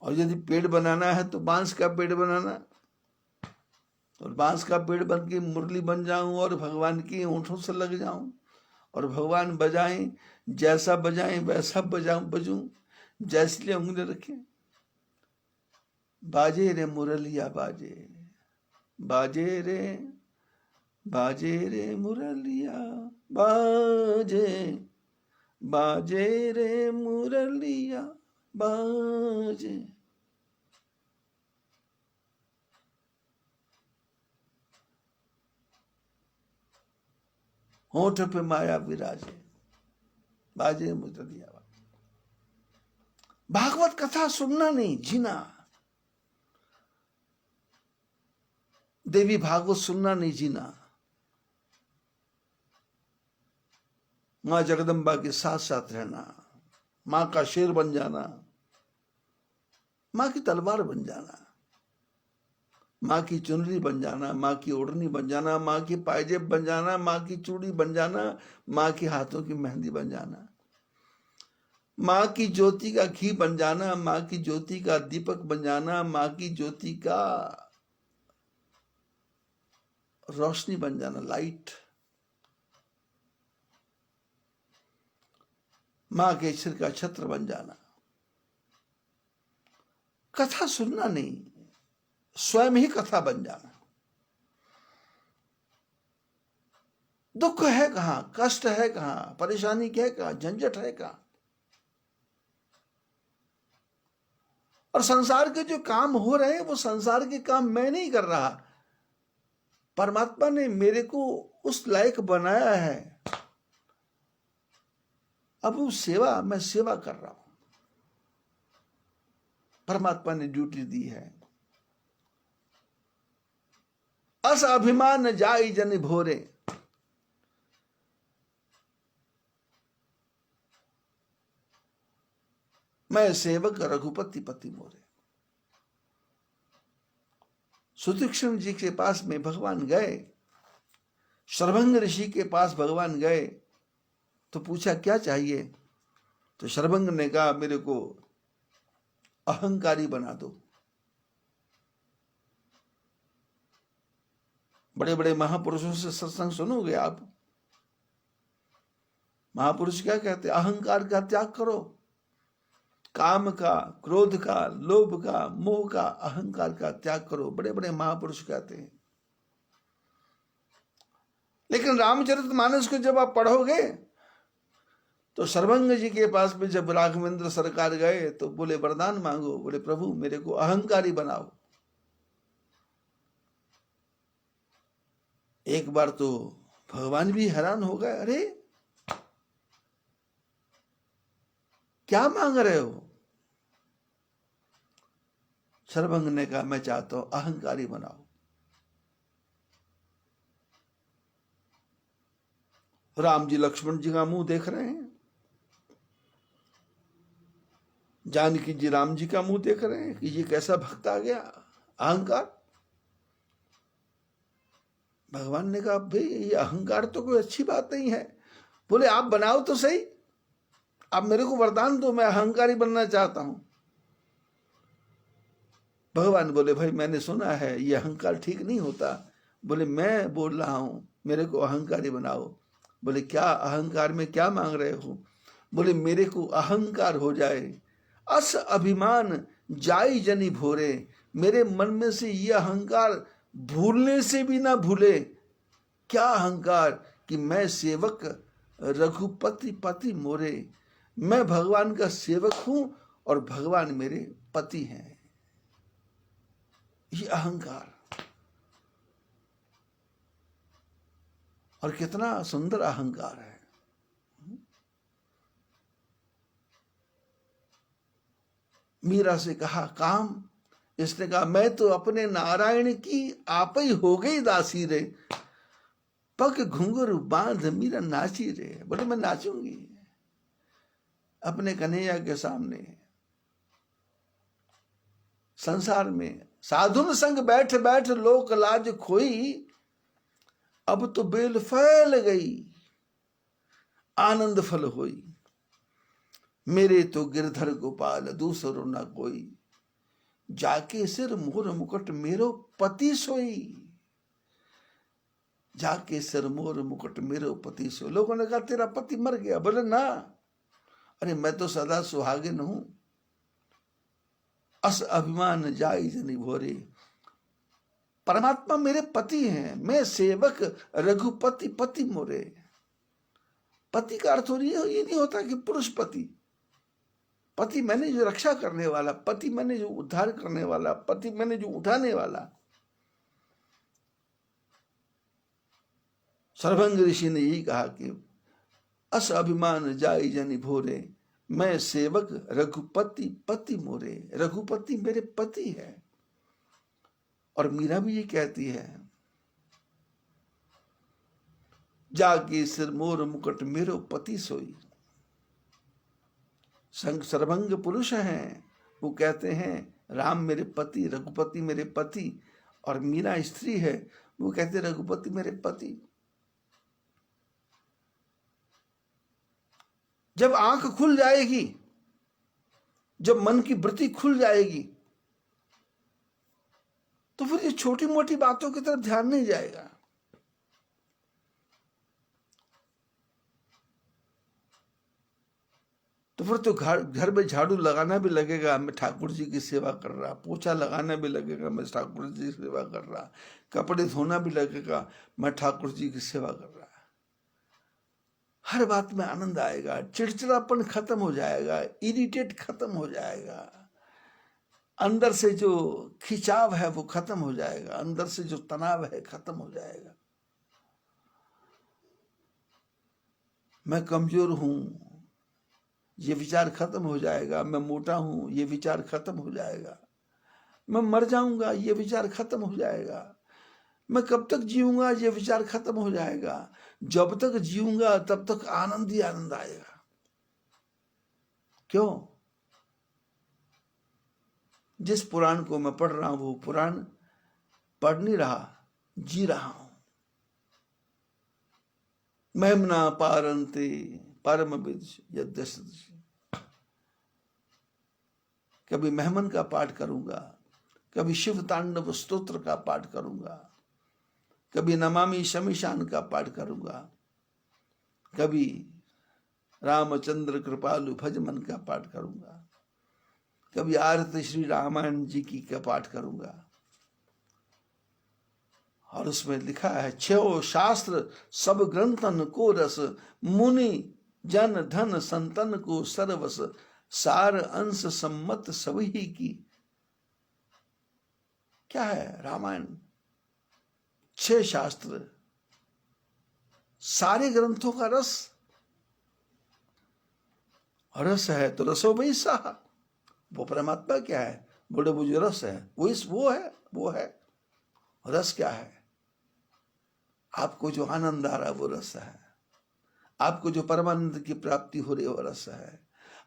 और यदि पेड़ बनाना है तो बांस का पेड़ बनाना, और बांस का पेड़ बन के मुरली बन जाऊं और भगवान की ओंठों से लग जाऊं, और भगवान बजाएं, जैसा बजाएं वैसा बजूं, जैसे उंगली रखें। बाजे रे मुरलिया बाजे, बाजे रे मुरलिया बाजे, बाजे रे मुरलिया बाजे। होठ पे माया विराजे, बाजे मुरलिया बाजे। भागवत कथा सुनना नहीं, जीना। देवी भागवत सुनना नहीं, जीना। मां जगदम्बा के साथ साथ रहना, मां का शेर बन जाना, मां की तलवार बन जाना, मां की चुनरी बन जाना, मां की ओढ़नी बन जाना, मां की पायजेब बन जाना, मां की चूड़ी बन जाना, मां के हाथों की मेहंदी बन जाना, मां की ज्योति का घी बन जाना, मां की ज्योति का दीपक बन जाना, मां की ज्योति का रोशनी बन जाना, लाइट। मां के सिर का छत्र बन जाना। कथा सुनना नहीं, स्वयं ही कथा बन जाना। दुख है कहां, कष्ट है कहां, परेशानी क्या है कहां, झंझट है कहां। और संसार के जो काम हो रहे हैं वो संसार के काम मैं नहीं कर रहा, परमात्मा ने मेरे को उस लायक बनाया है। अब वो सेवा, मैं सेवा कर रहा हूं, परमात्मा ने ड्यूटी दी है। अस अभिमान जाई जन भोरे, मैं सेवक रघुपति पति मोरे। सुतीक्ष्ण जी के पास में भगवान गए, शरभंग ऋषि के पास भगवान गए तो पूछा क्या चाहिए? तो शरभंग ने कहा मेरे को अहंकारी बना दो। बड़े बड़े महापुरुषों से सत्संग सुनोगे आप, महापुरुष क्या कहते? अहंकार का त्याग करो, काम का, क्रोध का, लोभ का, मोह का, अहंकार का त्याग करो, बड़े बड़े महापुरुष कहते हैं। लेकिन रामचरितमानस को जब आप पढ़ोगे तो शरभंग जी के पास में जब राघवेंद्र सरकार गए तो बोले वरदान मांगो। बोले प्रभु मेरे को अहंकारी बनाओ। एक बार तो भगवान भी हैरान हो गए, अरे क्या मांग रहे हो? शरभंग ने कहा मैं चाहता हूं अहंकारी बनाओ। राम जी लक्ष्मण जी का मुंह देख रहे हैं, जानकी जी राम जी का मुंह देख रहे हैं कि ये कैसा भक्त आ गया, अहंकार। भगवान ने कहा भाई ये अहंकार तो कोई अच्छी बात नहीं है। बोले आप बनाओ तो सही, आप मेरे को वरदान दो, मैं अहंकारी बनना चाहता हूं। भगवान बोले भाई मैंने सुना है ये अहंकार ठीक नहीं होता। बोले मैं बोल रहा हूं मेरे को अहंकारी बनाओ। बोले क्या अहंकार में क्या मांग रहे हो? बोले मेरे को अहंकार हो जाए, अस अभिमान जाई जनी भोरे, मेरे मन में से ये अहंकार भूलने से भी ना भूले। क्या अहंकार? कि मैं सेवक रघुपति पति मोरे, मैं भगवान का सेवक हूं और भगवान मेरे पति हैं। ये अहंकार, और कितना सुंदर अहंकार है। मीरा से कहा काम, इसने कहा मैं तो अपने नारायण की आप ही हो गई दासी रे, पग घुंघरू बांध मीरा नाची रे। बोले मैं नाचूंगी अपने कन्हैया के सामने। संसार में साधुन संग बैठ बैठ लोक लाज खोई, अब तो बेल फैल गई आनंद फल होई, मेरे तो गिरधर गोपाल दूसरो न कोई, जाके सिर मोर मुकुट मेरो पति सोई। जाके सिर मोर मुकुट मेरो पति सोई। लोगों ने कहा तेरा पति मर गया। बोले ना, अरे मैं तो सदा सुहागिन हूं। अस अभिमान जाई जनी भोरे, परमात्मा मेरे पति हैं, मैं सेवक रघुपति पति मोरे। पति का अर्थ ये नहीं होता कि पुरुष पति। पति मैंने जो रक्षा करने वाला, पति मैंने जो उद्धार करने वाला, पति मैंने जो उठाने वाला। सर्वंग ऋषि ने यही कहा कि अस अभिमान जाई जनी भोरे, मैं सेवक रघुपति पति मोरे। रघुपति मेरे पति है। और मीरा भी ये कहती है, जाके सिर मोर मुकुट मेरो पति सोई। सर्वंग पुरुष हैं, वो कहते हैं राम मेरे पति, रघुपति मेरे पति। और मीरा स्त्री है, वो कहते रघुपति मेरे पति। जब आंख खुल जाएगी, जब मन की वृत्ति खुल जाएगी, तो फिर ये छोटी मोटी बातों की तरफ ध्यान नहीं जाएगा। तो फिर तो घर में झाड़ू लगाना भी लगेगा, मैं ठाकुर जी की सेवा कर रहा। पोछा लगाना भी लगेगा, मैं ठाकुर जी की सेवा कर रहा। कपड़े धोना भी लगेगा, मैं ठाकुर जी की सेवा कर रहा। हर बात में आनंद आएगा, चिड़चिड़ापन खत्म हो जाएगा, इरिटेट खत्म हो जाएगा, अंदर से जो खिंचाव है वो खत्म हो जाएगा, अंदर से जो तनाव है खत्म हो जाएगा। मैं कमजोर हूं, ये विचार खत्म हो जाएगा। मैं मोटा हूं, ये विचार खत्म हो जाएगा। मैं मर जाऊंगा, ये विचार खत्म हो जाएगा। मैं कब तक जीऊंगा, ये विचार खत्म हो जाएगा। जब तक जीऊंगा तब तक आनंद ही आनंद आएगा। क्यों? जिस पुराण को मैं पढ़ रहा हूं वो पुराण पढ़ नहीं रहा, जी रहा हूं। महिमना पारंते परम विद यद्यस। कभी मेहमन का पाठ करूंगा, कभी शिव तांडव स्तोत्र का पाठ करूंगा, कभी नमामि शमीशान का पाठ करूंगा, कभी रामचंद्र कृपालु भजमन का पाठ करूंगा, कभी आरती श्री रामायण जी की का पाठ करूंगा। और उसमें लिखा है, छो शास्त्र सब ग्रंथन को रस, मुनि जन धन संतन को सर्वस, सार अंश सम्मत सभी की। क्या है रामायण? 6 शास्त्र, सारे ग्रंथों का रस। रस है तो रसो वही सा। वो परमात्मा क्या है? बड़े बुझे रस है, वो है। रस क्या है? आपको जो आनंद आ रहा है वो रस है। आपको जो परमानंद की प्राप्ति हो रही है वो रस है।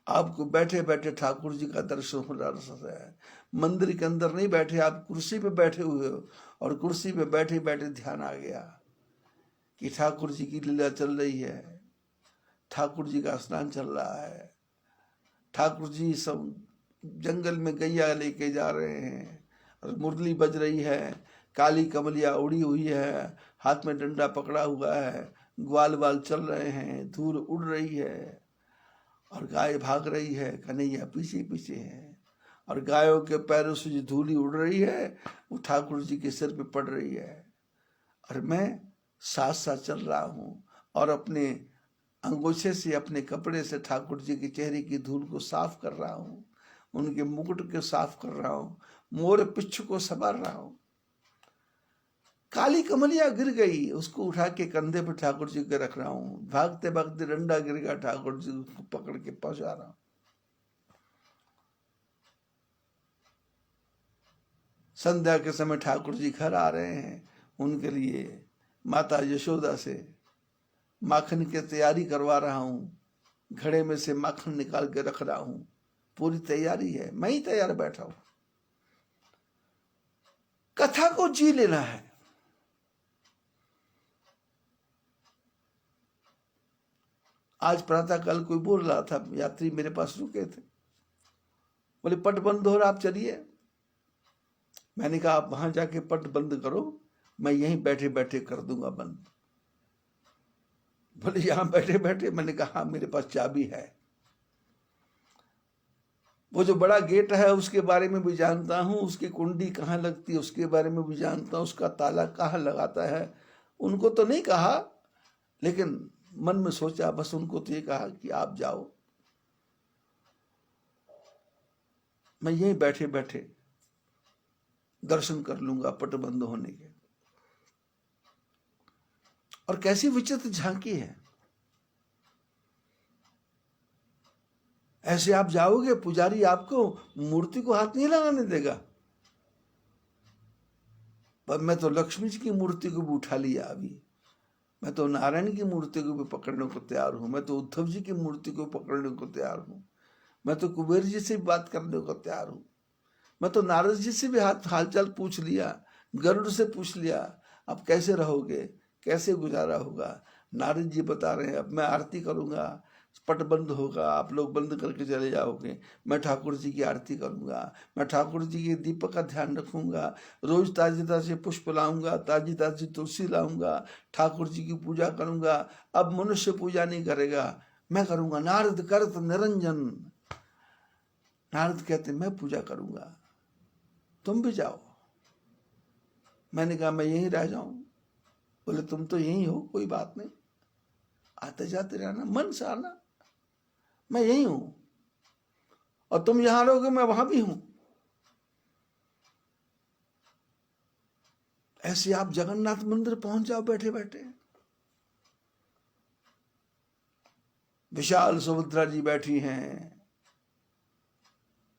आपको बैठे बैठे ठाकुर जी का दर्शन हो रहा है। मंदिर के अंदर नहीं बैठे, आप कुर्सी पे बैठे हुए हो, और कुर्सी पे बैठे बैठे ध्यान आ गया कि ठाकुर जी की लीला चल रही है, ठाकुर जी का स्नान चल रहा है, ठाकुर जी सब जंगल में गैया लेके जा रहे हैं और मुरली बज रही है, काली कमलिया उड़ी हुई है, हाथ में डंडा पकड़ा हुआ है, ग्वाल वाल चल रहे हैं, धूल उड़ रही है और गाय भाग रही है, कन्हैया पीछे पीछे है, और गायों के पैरों से जो धूली उड़ रही है वो ठाकुर जी के सिर पे पड़ रही है, और मैं साथ साथ चल रहा हूँ और अपने अंगोछे से, अपने कपड़े से ठाकुर जी के चेहरे की धूल को साफ कर रहा हूँ, उनके मुकुट को साफ कर रहा हूँ, मोर पिच्छ को संवार रहा हूँ। काली कमलिया गिर गई, उसको उठा के कंधे पर ठाकुर जी के रख रहा हूँ, भागते भागते डंडा गिर गया, ठाकुर जी उसको पकड़ के पहुंचा रहा हूँ। संध्या के समय ठाकुर जी घर आ रहे हैं, उनके लिए माता यशोदा से माखन की तैयारी करवा रहा हूँ, घड़े में से माखन निकाल के रख रहा हूँ, पूरी तैयारी है, मैं ही तैयार बैठा हूं। कथा को जी लेना है। आज प्रातः काल कोई बोल रहा था, यात्री मेरे पास रुके थे, बोले पट बंद हो रहा, आप चलिए। मैंने कहा आप वहां जाके पट बंद करो, मैं यहीं बैठे बैठे कर दूंगा बंद। बोले यहां बैठे बैठे? मैंने कहा हाँ, मेरे पास चाबी है, वो जो बड़ा गेट है उसके बारे में भी जानता हूँ, उसकी कुंडी कहाँ लगती है उसके बारे में भी जानता हूँ, उसका ताला कहाँ लगाता है। उनको तो नहीं कहा, लेकिन मन में सोचा, बस उनको तो ये कहा कि आप जाओ, मैं यहीं बैठे बैठे दर्शन कर लूंगा पट बंद होने के। और कैसी विचित्र झांकी है, ऐसे आप जाओगे, पुजारी आपको मूर्ति को हाथ नहीं लगाने देगा। पर मैं तो लक्ष्मी जी की मूर्ति को भी उठा लिया, अभी मैं तो नारायण की मूर्ति को भी पकड़ने को तैयार हूं, मैं तो उद्धव जी की मूर्ति को पकड़ने को तैयार हूं, मैं तो कुबेर जी से भी बात करने को तैयार हूं, मैं तो नारद जी से भी हालचाल पूछ लिया, गरुड़ से पूछ लिया, अब कैसे रहोगे, कैसे गुजारा होगा। नारद जी बता रहे हैं अब मैं आरती करूंगा, पट बंद होगा, आप लोग बंद करके चले जाओगे, मैं ठाकुर जी की आरती करूंगा, मैं ठाकुर जी के दीपक का ध्यान रखूंगा, रोज ताजी ताजी पुष्प लाऊंगा, ताजी ताजी तुलसी लाऊंगा, ठाकुर जी की पूजा करूंगा। अब मनुष्य पूजा नहीं करेगा, मैं करूंगा। नारद करत निरंजन, नारद कहते मैं पूजा करूंगा, तुम भी जाओ। मैंने कहा मैं यहीं रह जाऊं? बोले तुम तो यहीं हो, कोई बात नहीं, आते जाते रहना, मन से आना, मैं यहीं हूं, और तुम यहां रहोगे मैं वहां भी हूं। ऐसे आप जगन्नाथ मंदिर पहुंच जाओ बैठे बैठे। विशाल सुभद्रा जी बैठी हैं,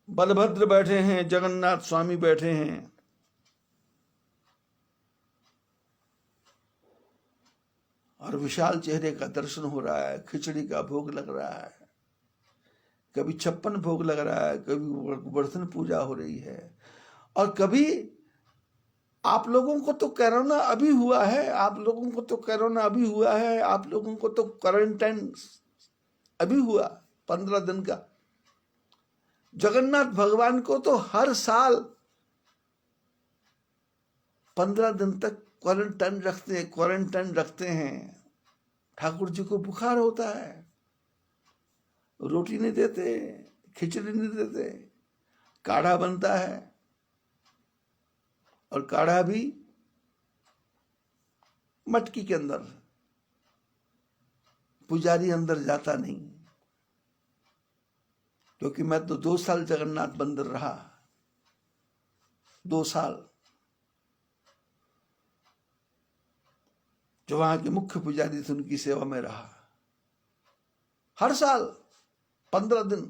बलभद्र बैठे हैं, जगन्नाथ स्वामी बैठे हैं, और विशाल चेहरे का दर्शन हो रहा है, खिचड़ी का भोग लग रहा है, कभी 56 भोग लग रहा है, कभी वर्धन पूजा हो रही है, और कभी आप लोगों को तो कोरोना अभी हुआ है, आप लोगों को तो कोरोना अभी हुआ है, आप लोगों को तो क्वारंटाइन अभी हुआ 15 दिन का। जगन्नाथ भगवान को तो हर साल 15 दिन तक क्वारंटाइन रखते हैं। ठाकुर जी को बुखार होता है, रोटी नहीं देते, खिचड़ी नहीं देते, काढ़ा बनता है, और काढ़ा भी मटकी के अंदर, पुजारी अंदर जाता नहीं। क्योंकि मैं तो 2 साल जगन्नाथ मंदिर रहा, 2 साल जो वहां के मुख्य पुजारी थे उनकी सेवा में रहा। हर साल 15 दिन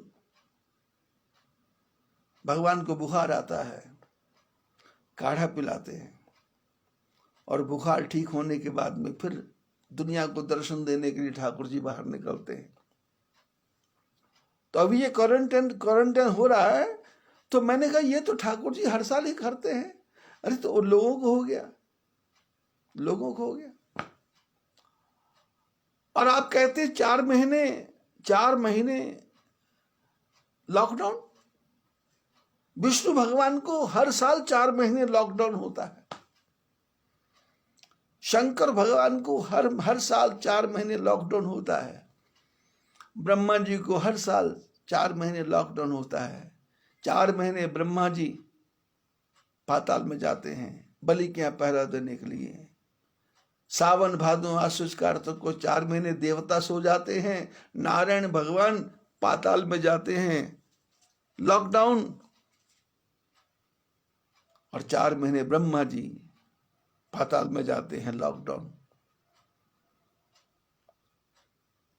भगवान को बुखार आता है, काढ़ा पिलाते हैं, और बुखार ठीक होने के बाद में फिर दुनिया को दर्शन देने के लिए ठाकुर जी बाहर निकलते हैं। तो अभी ये क्वारंटाइन हो रहा है, तो मैंने कहा ये तो ठाकुर जी हर साल ही करते हैं। अरे तो लोगों को हो गया, लोगों को हो गया। और आप कहते हैं 4 महीने लॉकडाउन। विष्णु भगवान को हर साल 4 महीने लॉकडाउन होता है। शंकर भगवान को हर साल 4 महीने लॉकडाउन होता है। ब्रह्मा जी को हर साल 4 महीने लॉकडाउन होता है। 4 महीने ब्रह्मा जी पाताल में जाते हैं बलि के यहाँ पहरा देने के लिए। सावन भादो आश्विन कार्तिक को 4 महीने देवता सो जाते हैं। नारायण भगवान पाताल में जाते हैं, लॉकडाउन। और 4 महीने ब्रह्मा जी पाताल में जाते हैं, लॉकडाउन।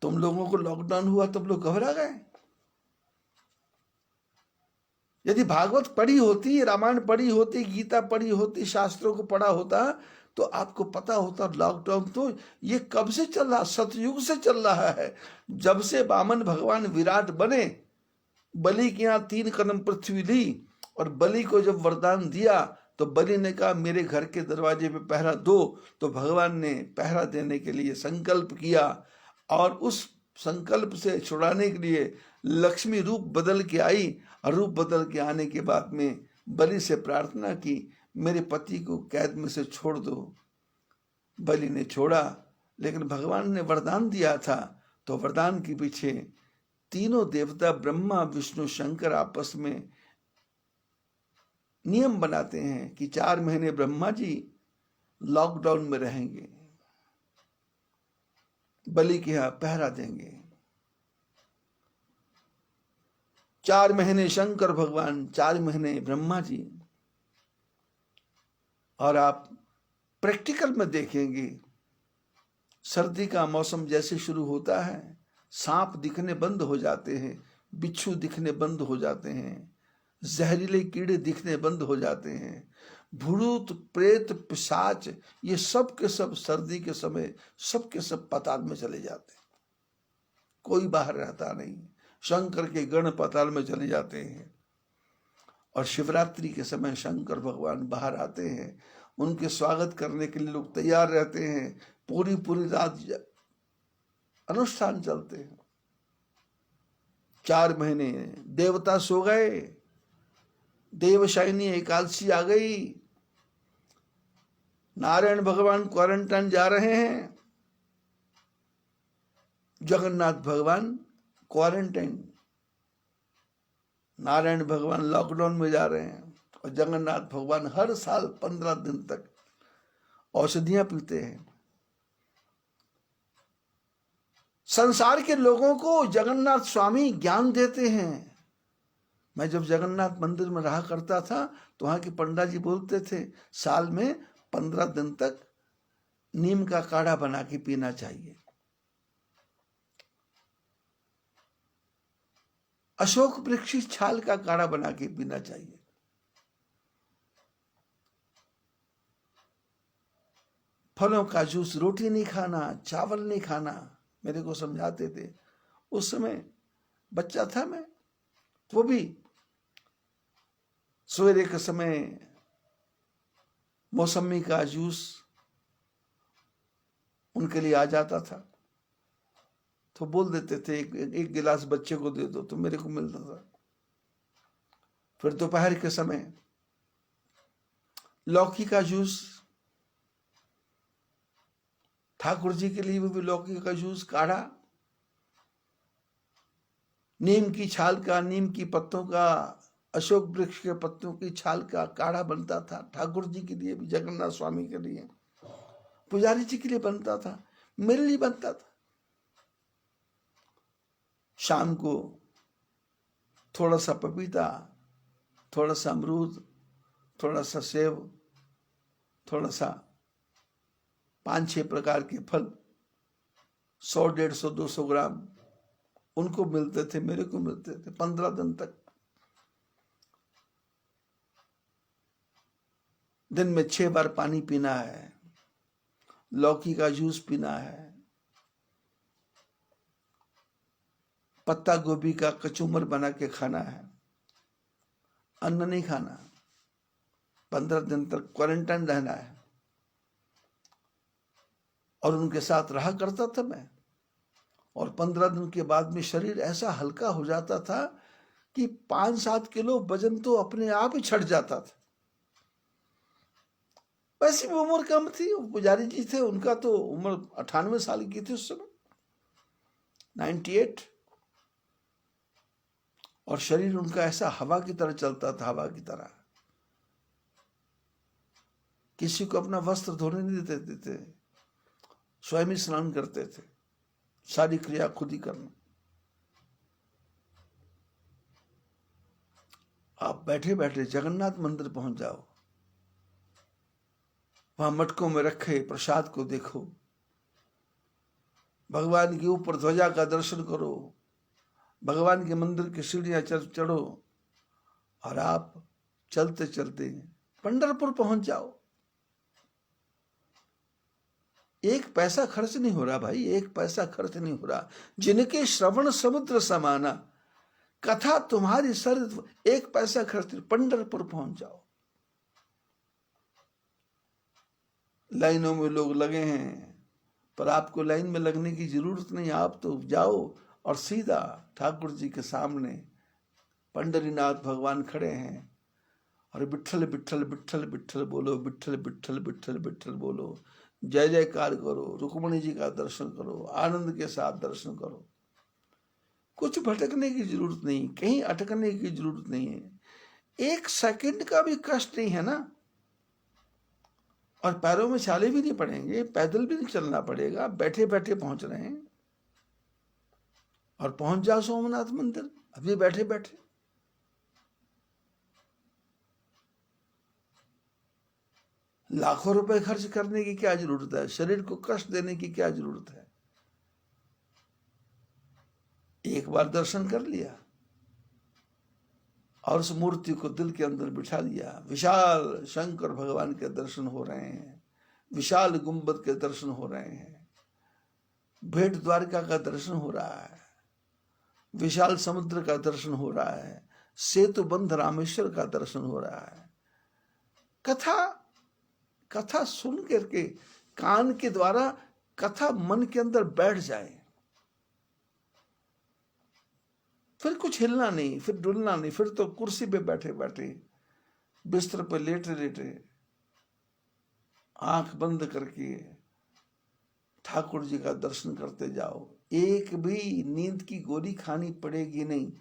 तुम लोगों को लॉकडाउन हुआ, तुम लोग घबरा गए। यदि भागवत पढ़ी होती, रामायण पढ़ी होती, गीता पढ़ी होती, शास्त्रों को पढ़ा होता, तो आपको पता होता लॉकडाउन तो ये कब से चल रहा, सतयुग से चल रहा है। जब से वामन भगवान विराट बने, बलि के यहाँ 3 कदम पृथ्वी ली, और बलि को जब वरदान दिया तो बलि ने कहा मेरे घर के दरवाजे पे पहरा दो। तो भगवान ने पहरा देने के लिए संकल्प किया, और उस संकल्प से छुड़ाने के लिए लक्ष्मी रूप बदल के आई। और रूप बदल के आने के बाद में बलि से प्रार्थना की मेरे पति को कैद में से छोड़ दो। बलि ने छोड़ा, लेकिन भगवान ने वरदान दिया था, तो वरदान के पीछे तीनों देवता ब्रह्मा विष्णु शंकर आपस में नियम बनाते हैं कि 4 महीने ब्रह्मा जी लॉकडाउन में रहेंगे, बलि के यहां पहरा देंगे। 4 महीने शंकर भगवान, 4 महीने ब्रह्मा जी। और आप प्रैक्टिकल में देखेंगे, सर्दी का मौसम जैसे शुरू होता है, सांप दिखने बंद हो जाते हैं, बिच्छू दिखने बंद हो जाते हैं, जहरीले कीड़े दिखने बंद हो जाते हैं, भूत प्रेत पिशाच ये सब के सब सर्दी के समय सब के सब पाताल में चले जाते हैं, कोई बाहर रहता नहीं। शंकर के गण पाताल में चले जाते हैं। और शिवरात्रि के समय शंकर भगवान बाहर आते हैं, उनके स्वागत करने के लिए लोग तैयार रहते हैं। पूरी पूरी रात अनुष्ठान चलते हैं। 4 महीने देवता सो गए, देवशायनी एकादशी आ गई, नारायण भगवान क्वारंटाइन जा रहे हैं, जगन्नाथ भगवान क्वारंटाइन, नारायण भगवान लॉकडाउन में जा रहे हैं, और जगन्नाथ भगवान हर साल 15 दिन तक औषधियां पीते हैं। संसार के लोगों को जगन्नाथ स्वामी ज्ञान देते हैं। मैं जब जगन्नाथ मंदिर में रहा करता था, तो वहां के पंडा जी बोलते थे साल में 15 दिन तक नीम का काढ़ा बना के पीना चाहिए, अशोक वृक्ष की छाल का काढ़ा बना के पीना चाहिए। फलों का जूस, रोटी नहीं खाना, चावल नहीं खाना, मेरे को समझाते थे। उस समय बच्चा था मैं, वो भी सवेरे के समय मौसमी का जूस उनके लिए आ जाता था, तो बोल देते थे एक गिलास बच्चे को दे दो, तो मेरे को मिलता था। फिर दोपहर के समय लौकी का जूस, ठाकुर जी के लिए भी लौकी का जूस, काढ़ा, नीम की छाल का, नीम की पत्तों का, अशोक वृक्ष के पत्तों की छाल का काढ़ा बनता था। ठाकुर जी के लिए भी, जगन्नाथ स्वामी के लिए, पुजारी जी के लिए बनता था, मेरे लिए बनता था। शाम को थोड़ा सा पपीता, थोड़ा सा अमरूद, थोड़ा सा सेब, थोड़ा सा 5-6 प्रकार के फल, 100, 150, 200 ग्राम उनको मिलते थे, मेरे को मिलते थे। 15 दिन तक दिन में 6 बार पानी पीना है, लौकी का जूस पीना है, पत्ता गोभी का कचूमर बना के खाना है, अन्न नहीं खाना, 15 दिन तक क्वारंटाइन रहना है। और उनके साथ रहा करता था मैं, और 15 दिन के बाद में शरीर ऐसा हल्का हो जाता था कि 5-7 किलो वजन तो अपने आप ही छट जाता था। वैसे भी उम्र कम थी, पुजारी जी थे, उनका तो उम्र 98 साल की थी उस समय, 98। और शरीर उनका ऐसा हवा की तरह चलता था, हवा की तरह। किसी को अपना वस्त्र धोने नहीं देते थे, स्वयं ही स्नान करते थे, सारी क्रिया खुद ही करना। आप बैठे बैठे जगन्नाथ मंदिर पहुंच जाओ, वहां मटकों में रखे प्रसाद को देखो, भगवान के ऊपर ध्वजा का दर्शन करो, भगवान के मंदिर की सीढ़ियां चढ़ो, और आप चलते चलते पंढरपुर पहुंच जाओ। एक पैसा खर्च नहीं हो रहा भाई, एक पैसा खर्च नहीं हो रहा। जिनके श्रवण समुद्र समाना, कथा तुम्हारी सर, एक पैसा खर्च, पंढरपुर पहुंच जाओ। लाइनों में लोग लगे हैं, पर आपको लाइन में लगने की जरूरत नहीं। आप तो जाओ और सीधा ठाकुर जी के सामने पंडरीनाथ भगवान खड़े हैं, और विठल विठल विठल विठल बोलो, विठल विठल विठल विठल बोलो, जय जयकार करो, रुक्मणी जी का दर्शन करो, आनंद के साथ दर्शन करो। कुछ भटकने की जरूरत नहीं, कहीं अटकने की जरूरत नहीं है। 1 सेकंड का भी कष्ट नहीं है ना, और पैरों में छाले भी नहीं पड़ेंगे, पैदल भी नहीं चलना पड़ेगा, बैठे बैठे पहुंच रहे हैं। और पहुंच जाओ सोमनाथ मंदिर अभी बैठे बैठे। लाखों रुपए खर्च करने की क्या जरूरत है, शरीर को कष्ट देने की क्या जरूरत है। एक बार दर्शन कर लिया और उस मूर्ति को दिल के अंदर बिठा लिया। विशाल शंकर भगवान के दर्शन हो रहे हैं, विशाल गुंबद के दर्शन हो रहे हैं, भेंट द्वारका का दर्शन हो रहा है, विशाल समुद्र का दर्शन हो रहा है, सेतु बंध रामेश्वर का दर्शन हो रहा है। कथा सुन करके कान के द्वारा कथा मन के अंदर बैठ जाए, फिर कुछ हिलना नहीं, फिर डुलना नहीं, फिर तो कुर्सी पे बैठे बैठे, बिस्तर पर लेटे लेटे, आंख बंद करके ठाकुर जी का दर्शन करते जाओ। एक भी नींद की गोली खानी पड़ेगी नहीं,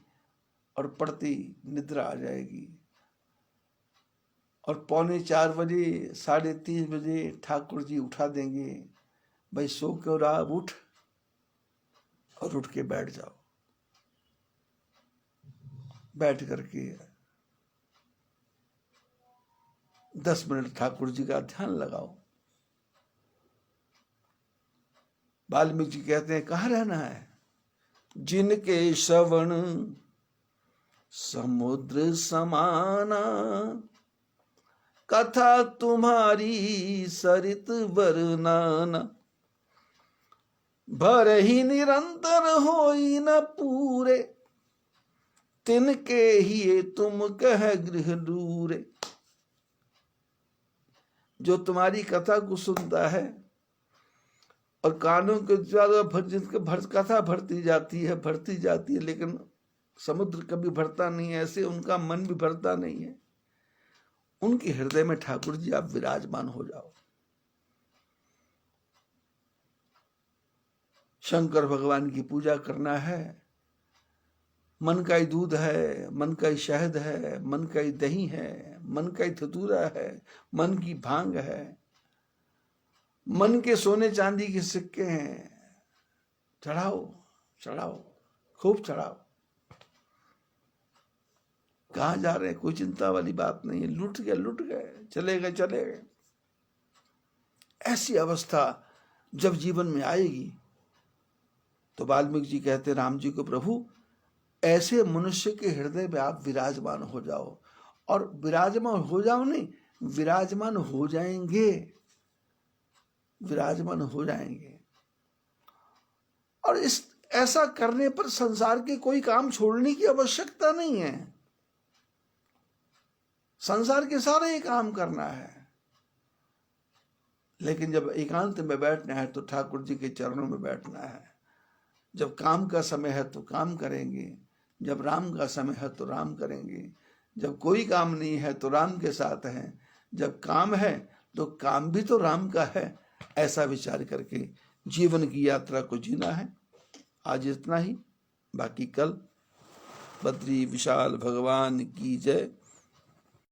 और पड़ती निद्रा आ जाएगी। और 3:45 बजे, 3:30 बजे ठाकुर जी उठा देंगे, भाई सो क्यों रहा, उठ, और उठ के बैठ जाओ। बैठ करके 10 मिनट ठाकुर जी का ध्यान लगाओ। वाल्मीकि जी कहते हैं कहाँ रहना है, जिनके श्रवण समुद्र समाना, कथा तुम्हारी सरित वर्णना, भर ही निरंतर होई न पूरे, तिनके ही तुम कह गृह दूरे। जो तुम्हारी कथा को सुनता है और कानों के द्वारा कथा भरती जाती है, लेकिन समुद्र कभी भरता नहीं है, ऐसे उनका मन भी भरता नहीं है। उनके हृदय में ठाकुर जी आप विराजमान हो जाओ। शंकर भगवान की पूजा करना है, मन का ही दूध है, मन का ही शहद है, मन का ही दही है, मन का ही धतूरा है, मन की भांग है, मन के सोने चांदी के सिक्के हैं। चढ़ाओ चढ़ाओ, खूब चढ़ाओ। कहाँ जा रहे हैं, कोई चिंता वाली बात नहीं है। लुट गए, चले गए। ऐसी अवस्था जब जीवन में आएगी तो वाल्मीकि जी कहते राम जी को, प्रभु ऐसे मनुष्य के हृदय में आप विराजमान हो जाओ। और विराजमान हो जाओ नहीं, विराजमान हो जाएंगे, विराजमान हो जाएंगे। और इस ऐसा करने पर संसार के कोई काम छोड़ने की आवश्यकता नहीं है, संसार के सारे ही काम करना है। लेकिन जब एकांत में बैठना है तो ठाकुर जी के चरणों में बैठना है। जब काम का समय है तो काम करेंगे, जब राम का समय है तो राम करेंगे, जब कोई काम नहीं है तो राम के साथ हैं, जब काम है तो काम भी तो राम का है। ऐसा विचार करके जीवन की यात्रा को जीना है। आज इतना ही, बाकी कल। बद्री विशाल भगवान की जय।